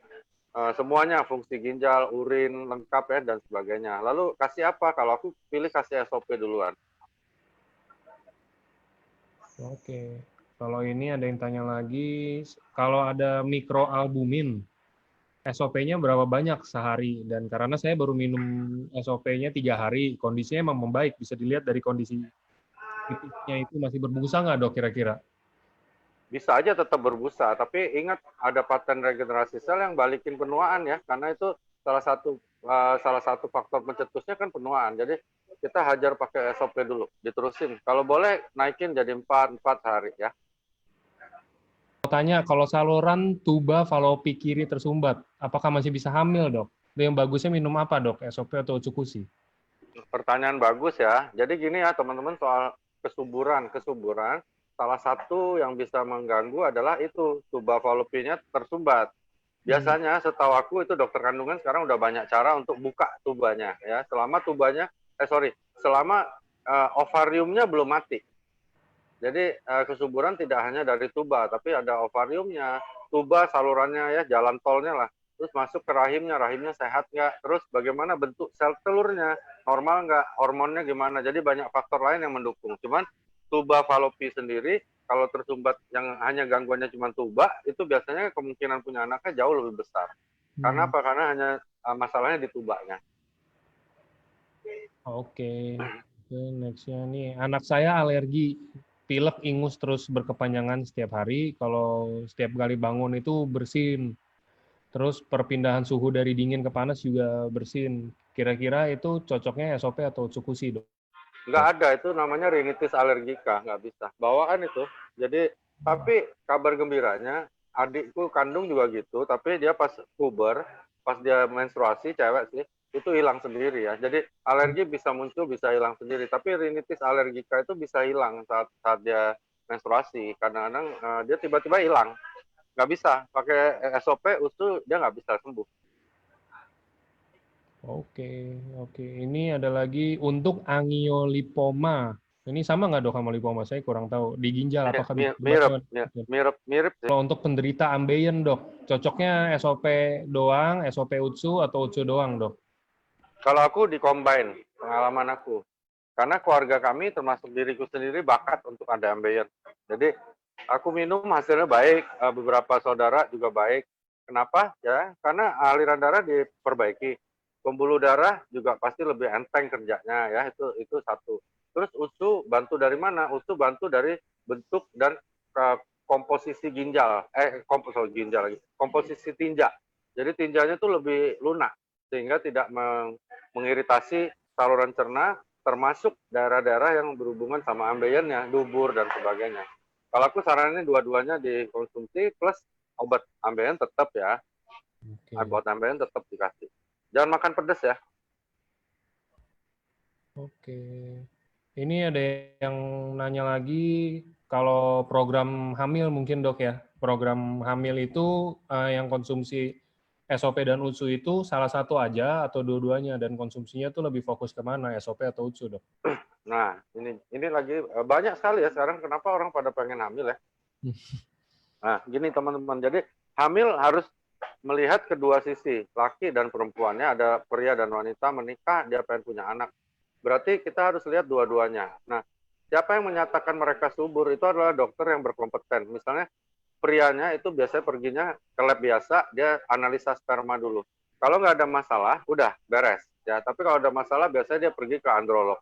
Semuanya, fungsi ginjal, urin, lengkap ya, dan sebagainya. Lalu kasih apa? Kalau aku pilih kasih SOP duluan. Oke. Kalau ini ada yang tanya lagi, kalau ada mikroalbumin, SOP-nya berapa banyak sehari? Dan karena saya baru minum SOP-nya 3 hari, kondisinya emang membaik. Bisa dilihat dari kondisi titiknya itu masih berbusa nggak dok kira-kira? Bisa aja tetap berbusa, tapi ingat ada paten regenerasi sel yang balikin penuaan ya, karena itu salah satu faktor pencetusnya kan penuaan. Jadi kita hajar pakai SOP dulu, diterusin. Kalau boleh naikin jadi 4 hari ya. Tanya, kalau saluran tuba falopi kiri tersumbat, apakah masih bisa hamil dok? Yang bagusnya minum apa dok? SOP atau Cukusi? Pertanyaan bagus ya. Jadi gini ya teman-teman, soal kesuburan, salah satu yang bisa mengganggu adalah itu tuba falopinya tersumbat. Biasanya setahu aku itu dokter kandungan sekarang udah banyak cara untuk buka tubanya ya. Selama ovariumnya belum mati. Jadi kesuburan tidak hanya dari tuba, tapi ada ovariumnya, tuba salurannya ya, jalan tolnya lah. Terus masuk ke rahimnya sehat nggak? Terus bagaimana bentuk sel telurnya, normal nggak? Hormonnya gimana? Jadi banyak faktor lain yang mendukung. Cuman tuba falopi sendiri, kalau tersumbat yang hanya gangguannya cuma tuba, itu biasanya kemungkinan punya anaknya jauh lebih besar. Karena apa? Karena hanya masalahnya di tubanya. Oke, nextnya nih. Anak saya alergi, pilek, ingus terus berkepanjangan setiap hari. Kalau setiap kali bangun itu bersin. Terus perpindahan suhu dari dingin ke panas juga bersin. Kira-kira itu cocoknya SOP atau Cukusi dok? Nggak ada, itu namanya rinitis alergika, nggak bisa. Bawaan itu. Jadi, tapi kabar gembiranya, adikku kandung juga gitu, tapi dia pas puber, pas dia menstruasi, cewek sih, itu hilang sendiri ya. Jadi alergi bisa muncul, bisa hilang sendiri. Tapi rinitis alergika itu bisa hilang saat dia menstruasi. Kadang-kadang dia tiba-tiba hilang. Nggak bisa. Pakai SOP, USU, dia nggak bisa sembuh. Oke. Ini ada lagi untuk angiolipoma. Ini sama nggak dok sama lipoma? Saya kurang tahu. Di ginjal apakah bisa Mirip. Kalau untuk penderita ambeien dok, cocoknya SOP doang, SOP UTSU atau UTSU doang dok? Kalau aku di-combine, pengalaman aku. Karena keluarga kami termasuk diriku sendiri bakat untuk ada ambeien. Jadi aku minum hasilnya baik, beberapa saudara juga baik. Kenapa? Ya, karena aliran darah diperbaiki. Pembuluh darah juga pasti lebih enteng kerjanya ya, itu satu. Terus USU bantu dari mana? USU bantu dari bentuk dan komposisi ginjal, komposisi tinja. Jadi tinjanya itu lebih lunak sehingga tidak mengiritasi saluran cerna, termasuk daerah-daerah yang berhubungan sama ambeiennya, dubur dan sebagainya. Kalau aku saranin dua-duanya dikonsumsi plus obat ambeien tetap ya. Obat ambeien tetap dikasih. Jangan makan pedas ya. Oke. Ini ada yang nanya lagi, kalau program hamil mungkin dok ya. Program hamil itu yang konsumsi SOP dan UTSU itu salah satu aja atau dua-duanya, dan konsumsinya tuh lebih fokus ke mana, SOP atau UTSU, Dok? Nah, ini lagi banyak sekali ya sekarang kenapa orang pada pengen hamil ya. Nah, gini teman-teman, jadi hamil harus melihat kedua sisi, laki dan perempuannya, ada pria dan wanita menikah, dia pengen punya anak. Berarti kita harus lihat dua-duanya. Nah, siapa yang menyatakan mereka subur itu adalah dokter yang berkompeten. Misalnya prianya itu biasanya perginya ke lab biasa, dia analisa sperma dulu. Kalau nggak ada masalah, udah beres. Ya, tapi kalau ada masalah, biasanya dia pergi ke androlog.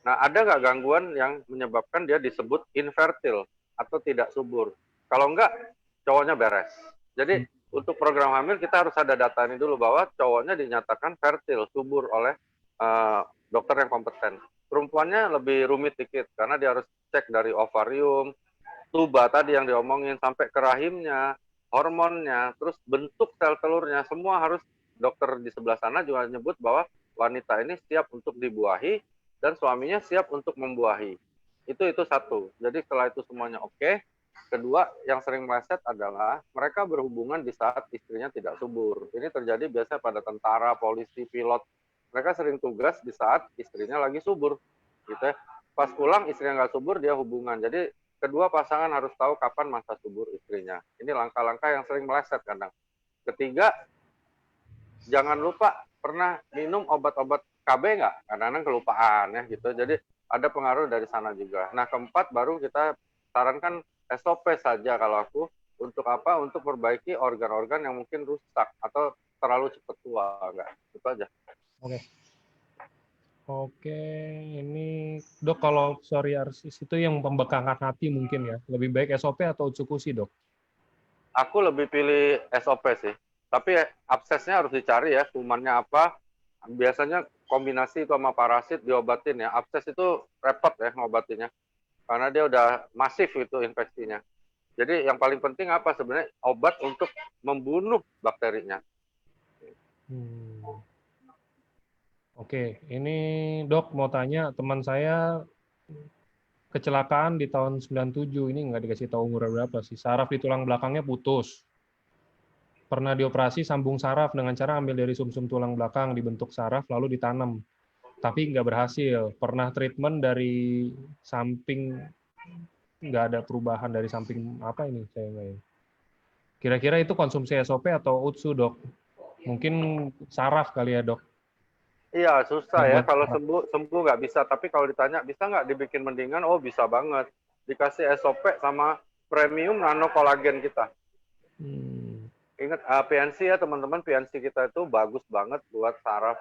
Nah, ada nggak gangguan yang menyebabkan dia disebut infertil atau tidak subur? Kalau nggak, cowoknya beres. Jadi, untuk program hamil kita harus ada data ini dulu bahwa cowoknya dinyatakan fertil, subur oleh dokter yang kompeten. Perempuannya lebih rumit dikit karena dia harus cek dari ovarium, tuba tadi yang diomongin, sampai ke rahimnya, hormonnya, terus bentuk sel telurnya, semua harus dokter di sebelah sana juga nyebut bahwa wanita ini siap untuk dibuahi dan suaminya siap untuk membuahi. Itu satu. Jadi setelah itu semuanya oke. Kedua, yang sering meleset adalah mereka berhubungan di saat istrinya tidak subur. Ini terjadi biasanya pada tentara, polisi, pilot. Mereka sering tugas di saat istrinya lagi subur. Gitu ya. Pas pulang istrinya nggak subur, dia hubungan. Jadi kedua pasangan harus tahu kapan masa subur istrinya. Ini langkah-langkah yang sering meleset kadang. Ketiga, jangan lupa pernah minum obat-obat KB nggak? Kadang-kadang kelupaan ya gitu. Jadi ada pengaruh dari sana juga. Nah, keempat baru kita sarankan SOP saja kalau aku. Untuk apa? Untuk perbaiki organ-organ yang mungkin rusak atau terlalu cepat tua. Enggak, itu aja. Oke. Oke, ini Dok, kalau psoriasis itu yang pembengkakan hati mungkin ya, lebih baik SOP atau UTSU, Dok? Aku lebih pilih SOP sih. Tapi absesnya harus dicari ya, kumannya apa. Biasanya kombinasi itu sama parasit diobatin ya. Abses itu repot ya ngobatinnya. Karena dia udah masif itu infeksinya. Jadi yang paling penting apa sebenarnya? Obat untuk membunuh bakterinya. Oke, ini Dok mau tanya, teman saya kecelakaan di tahun 97, ini nggak dikasih tahu umur berapa sih. Saraf di tulang belakangnya putus. Pernah dioperasi sambung saraf dengan cara ambil dari sumsum tulang belakang, dibentuk saraf lalu ditanam. Tapi nggak berhasil. Pernah treatment dari samping, nggak ada perubahan dari samping apa ini saya nggak ya. Kira-kira itu konsumsi SOP atau UTSU, Dok? Mungkin saraf kali ya, Dok? Iya, susah Yang ya. buat Kalau saraf. sembuh nggak bisa. Tapi kalau ditanya, bisa nggak dibikin mendingan? Oh, bisa banget. Dikasih SOP sama premium nano kolagen kita. Ingat, PNC ya teman-teman, PNC kita itu bagus banget buat saraf.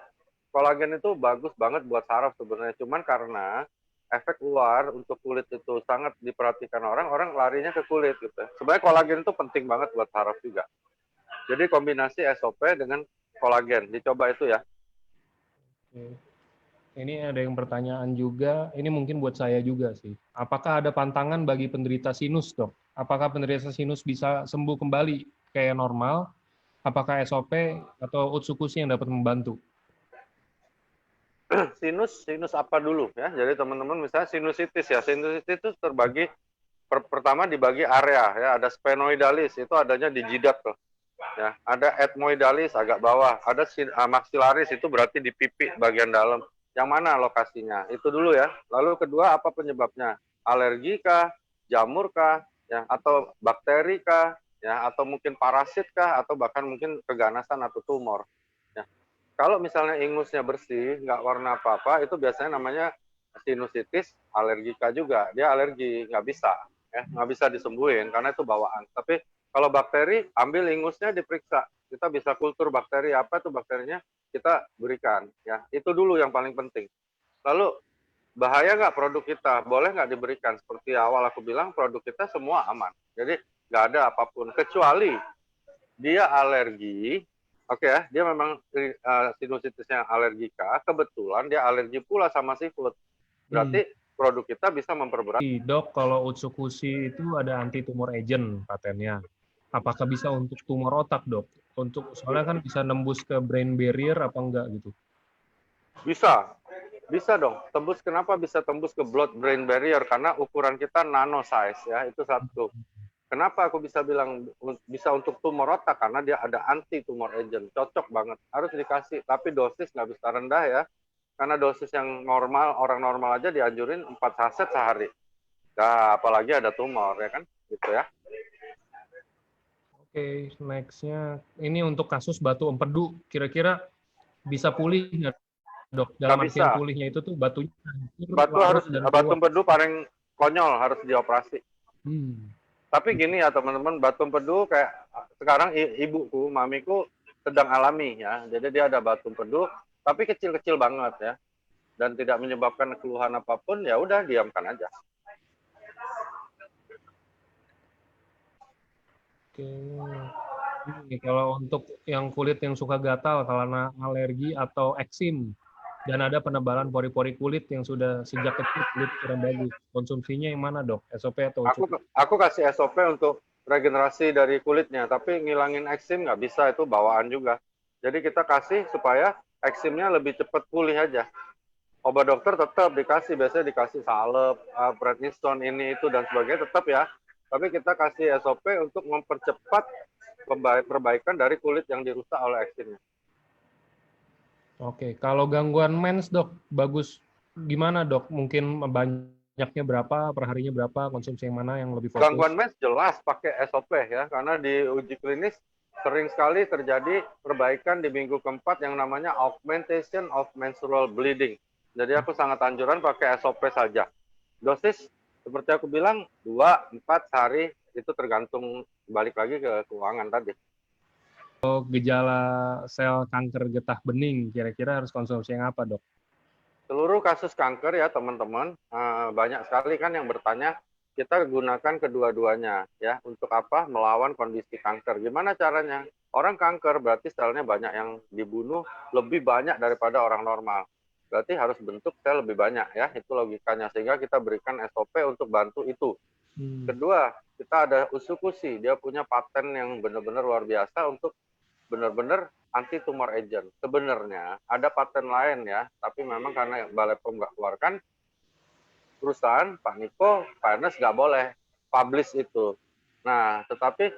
Kolagen itu bagus banget buat saraf sebenarnya. Cuman karena efek luar untuk kulit itu sangat diperhatikan orang, orang larinya ke kulit gitu. Sebenarnya kolagen itu penting banget buat saraf juga. Jadi kombinasi SOP dengan kolagen, dicoba itu ya. Ini ada yang pertanyaan juga, ini mungkin buat saya juga sih. Apakah ada pantangan bagi penderita sinus, Dok? Apakah penderita sinus bisa sembuh kembali kayak normal? Apakah SOP atau UTSU yang dapat membantu? Sinus apa dulu ya. Jadi teman-teman misalnya sinusitis ya. Sinusitis itu terbagi pertama dibagi area ya. Ada sphenoidalis itu adanya di jidat tuh. Ya, ada ethmoidalis agak bawah, ada maxillaris itu berarti di pipi bagian dalam. Yang mana lokasinya? Itu dulu ya. Lalu kedua apa penyebabnya? Alergi kah, jamur kah, ya, atau bakteri kah, ya, atau mungkin parasit kah, atau bahkan mungkin keganasan atau tumor. Ya. Kalau misalnya ingusnya bersih, nggak warna apa-apa, itu biasanya namanya sinusitis alergika juga. Dia alergi, nggak bisa, ya, nggak bisa disembuhin karena itu bawaan. Tapi kalau bakteri, ambil ingusnya diperiksa. Kita bisa kultur bakteri apa itu bakterinya, kita berikan. Ya, itu dulu yang paling penting. Lalu bahaya nggak produk kita? Boleh nggak diberikan? Seperti awal aku bilang, produk kita semua aman. Jadi nggak ada apapun kecuali dia alergi. Oke ya, dia memang sinusitisnya alergika. Kebetulan dia alergi pula sama seafood. Berarti produk kita bisa memperberat. Dok, kalau Utsukushi itu ada anti tumor agent patennya. Apakah bisa untuk tumor otak, Dok? Soalnya kan bisa nembus ke brain barrier apa enggak gitu? Bisa dong. Kenapa bisa tembus ke blood brain barrier? Karena ukuran kita nano size ya, itu satu. Kenapa aku bisa bilang bisa untuk tumor otak? Karena dia ada anti tumor agent, cocok banget. Harus dikasih, tapi dosis nggak bisa rendah ya. Karena dosis yang normal, orang normal aja dianjurin 4 saset sehari. Nah, apalagi ada tumor ya kan, gitu ya. Oke, next-nya ini untuk kasus batu empedu, kira-kira bisa pulih nggak, Dok? Nggak Dalam bisa. artian pulihnya itu tuh batunya hancur, larut, dan Batu keluar. empedu paling konyol harus dioperasi. Hmm. Tapi gini ya teman-teman, batu empedu kayak sekarang ibuku, mamiku sedang alami ya. Jadi dia ada batu empedu, tapi kecil-kecil banget ya, dan tidak menyebabkan keluhan apapun. Ya udah diamkan aja. Oke. Ini kalau untuk yang kulit yang suka gatal karena alergi atau eksim, dan ada penebalan pori-pori kulit yang sudah sejak kecil kulit kurang bagus. Konsumsinya yang mana, Dok? SOP atau Aku UCU? aku kasih SOP untuk regenerasi dari kulitnya, tapi ngilangin eksim nggak bisa, itu bawaan juga. Jadi kita kasih supaya eksimnya lebih cepat pulih aja. Obat dokter tetap dikasih, biasanya dikasih salep, prednison, ini itu dan sebagainya tetap ya. Tapi kita kasih SOP untuk mempercepat perbaikan dari kulit yang dirusak oleh eksimnya. Oke, kalau gangguan mens, Dok, bagus gimana, Dok? Mungkin banyaknya berapa, perharinya berapa, konsumsi yang mana yang lebih Gangguan fokus? mens jelas pakai SOP ya, karena di uji klinis sering sekali terjadi perbaikan di minggu keempat yang namanya augmentation of menstrual bleeding. Jadi aku sangat anjuran pakai SOP saja. Dosis seperti aku bilang 2-4 sehari, itu tergantung balik lagi ke keuangan tadi. Kalau gejala sel kanker getah bening, kira-kira harus konsumsi yang apa, Dok? Seluruh kasus kanker ya teman-teman, banyak sekali kan yang bertanya, kita gunakan kedua-duanya ya, untuk apa? Melawan kondisi kanker. Gimana caranya? Orang kanker berarti selnya banyak yang dibunuh, lebih banyak daripada orang normal. Berarti harus bentuk sel lebih banyak ya, itu logikanya. Sehingga kita berikan SOP untuk bantu itu. Kedua, kita ada Usukushi, dia punya paten yang benar-benar luar biasa untuk benar-benar anti tumor agent. Sebenarnya ada paten lain ya, tapi memang karena Balai POM nggak keluarkan, perusahaan Pak Niko, Pak Ernest nggak boleh publish itu. Nah, tetapi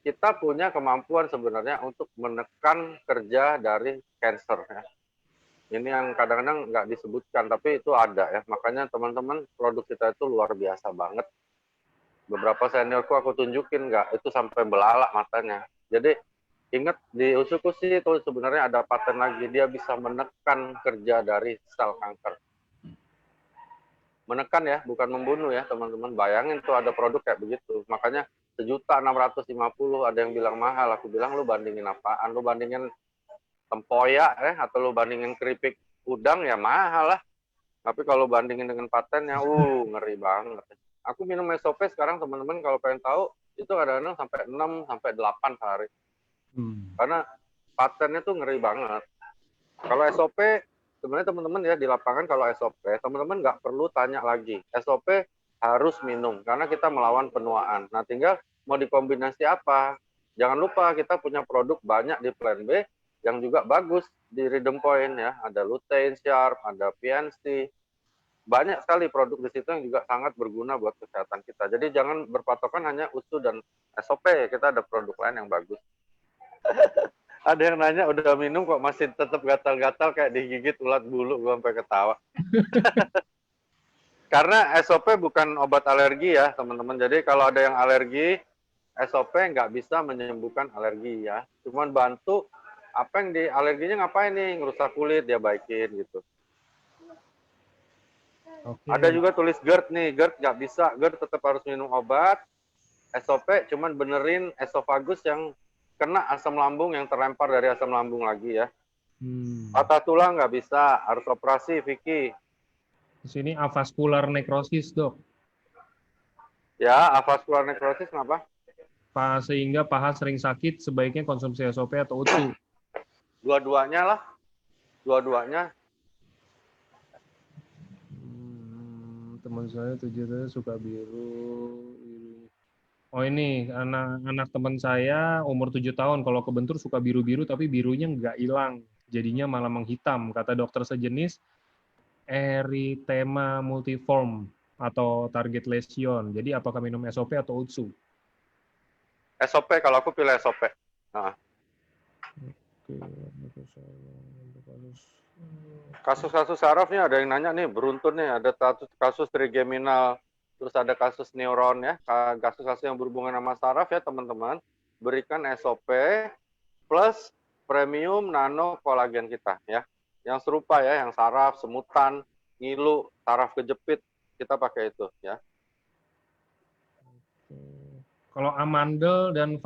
kita punya kemampuan sebenarnya untuk menekan kerja dari cancer ya. Ini yang kadang-kadang nggak disebutkan, tapi itu ada ya. Makanya teman-teman, produk kita itu luar biasa banget. Beberapa seniorku aku tunjukin nggak, itu sampai belalak matanya. Jadi ingat di Usukushi itu sebenarnya ada paten lagi, dia bisa menekan kerja dari sel kanker. Menekan ya, bukan membunuh ya teman-teman. Bayangin tuh ada produk kayak begitu. Makanya 1.650.000, ada yang bilang mahal. Aku bilang lu bandingin apaan? Lu bandingin tempoyak atau lu bandingin keripik udang ya mahal lah. Tapi kalau bandingin dengan patennya, ngeri banget. Aku minum SOP sekarang teman-teman kalau pengen tahu, itu kadang-kadang sampai 6 sampai 8 sehari. Karena patennya tuh ngeri banget. Kalau SOP, sebenarnya teman-teman ya di lapangan kalau SOP, teman-teman nggak perlu tanya lagi. SOP harus minum, karena kita melawan penuaan. Nah, tinggal mau dikombinasi apa. Jangan lupa kita punya produk banyak di Plan B yang juga bagus di Rhythm Point ya. Ada lutein, sharp, ada PNC. Banyak sekali produk di situ yang juga sangat berguna buat kesehatan kita. Jadi jangan berpatokan hanya USU dan SOP, kita ada produk lain yang bagus. Ada yang nanya udah minum kok masih tetap gatal-gatal kayak digigit ulat bulu, gue sampai ketawa. Karena SOP bukan obat alergi ya teman-teman. Jadi kalau ada yang alergi, SOP nggak bisa menyembuhkan alergi ya. Cuman bantu apa yang di alerginya ngapain nih, ngerusak kulit dia baikin gitu. Ada juga tulis GERD nih, GERD nggak bisa, GERD tetap harus minum obat. SOP cuman benerin esofagus yang kena asam lambung, yang terlempar dari asam lambung lagi ya. Patah tulang nggak bisa, harus operasi, Vicky. Di sini avascular necrosis, Dok. Ya, avascular necrosis kenapa? Sehingga paha sering sakit, sebaiknya konsumsi SOP atau UTSU. Dua-duanya lah, dua-duanya. Teman saya 7 tahun suka biru. Oh ini, anak teman saya umur 7 tahun, kalau kebentur suka biru-biru, tapi birunya nggak hilang. Jadinya malah menghitam. Kata dokter sejenis, erythema multiforme atau target lesion. Jadi apakah minum SOP atau UTSU? SOP, kalau aku pilih SOP. Nah, kasus-kasus saraf nih ada yang nanya nih, beruntun nih, ada kasus trigeminal, terus ada kasus neuron ya, kasus-kasus yang berhubungan sama saraf ya teman-teman. Berikan SOP plus premium nano kolagen kita ya. Yang serupa ya, yang saraf, semutan, ngilu, saraf kejepit, kita pakai itu ya. Kalau amandel dan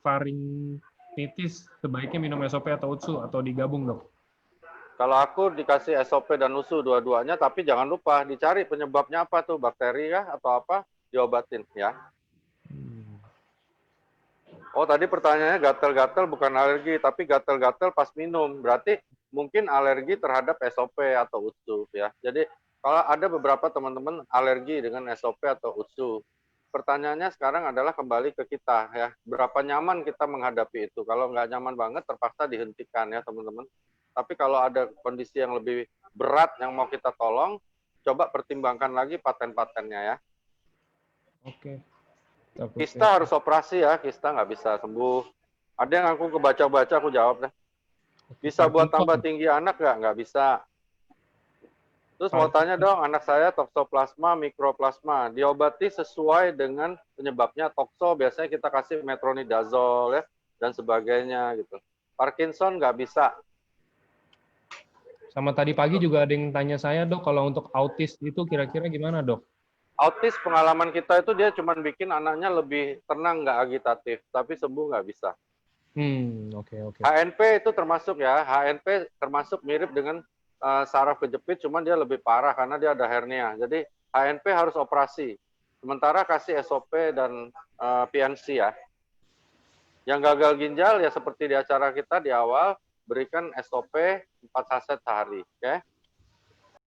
faringitis sebaiknya minum SOP atau UTSU atau digabung, Dok? Kalau aku dikasih SOP dan USU dua-duanya, tapi jangan lupa dicari penyebabnya apa tuh, bakteri kah atau apa, diobatin ya. Oh, tadi pertanyaannya gatel-gatel bukan alergi, tapi gatel-gatel pas minum. Berarti mungkin alergi terhadap SOP atau USU ya. Jadi kalau ada beberapa teman-teman alergi dengan SOP atau USU, pertanyaannya sekarang adalah kembali ke kita ya. Berapa nyaman kita menghadapi itu. Kalau nggak nyaman banget, terpaksa dihentikan ya teman-teman. Tapi kalau ada kondisi yang lebih berat yang mau kita tolong, coba pertimbangkan lagi paten-patennya ya. Oke. Kista harus operasi ya, kista nggak bisa sembuh. Ada yang aku kebaca-baca, aku jawab deh. Bisa buat tambah tinggi anak nggak? Nggak bisa. Terus mau tanya dong, anak saya toksoplasma, mikroplasma, diobati sesuai dengan penyebabnya. Tokso biasanya kita kasih metronidazole ya, dan sebagainya gitu. Parkinson nggak bisa. Sama tadi pagi juga ada yang tanya saya, Dok, kalau untuk autis itu kira-kira gimana, Dok? Autis pengalaman kita itu dia cuma bikin anaknya lebih tenang, nggak agitatif, tapi sembuh nggak bisa. Oke. HNP itu termasuk ya, HNP termasuk mirip dengan saraf kejepit, cuman dia lebih parah karena dia ada hernia. Jadi HNP harus operasi. Sementara kasih SOP dan PNC ya. Yang gagal ginjal ya seperti di acara kita di awal, berikan SOP 4 saset sehari. Oke?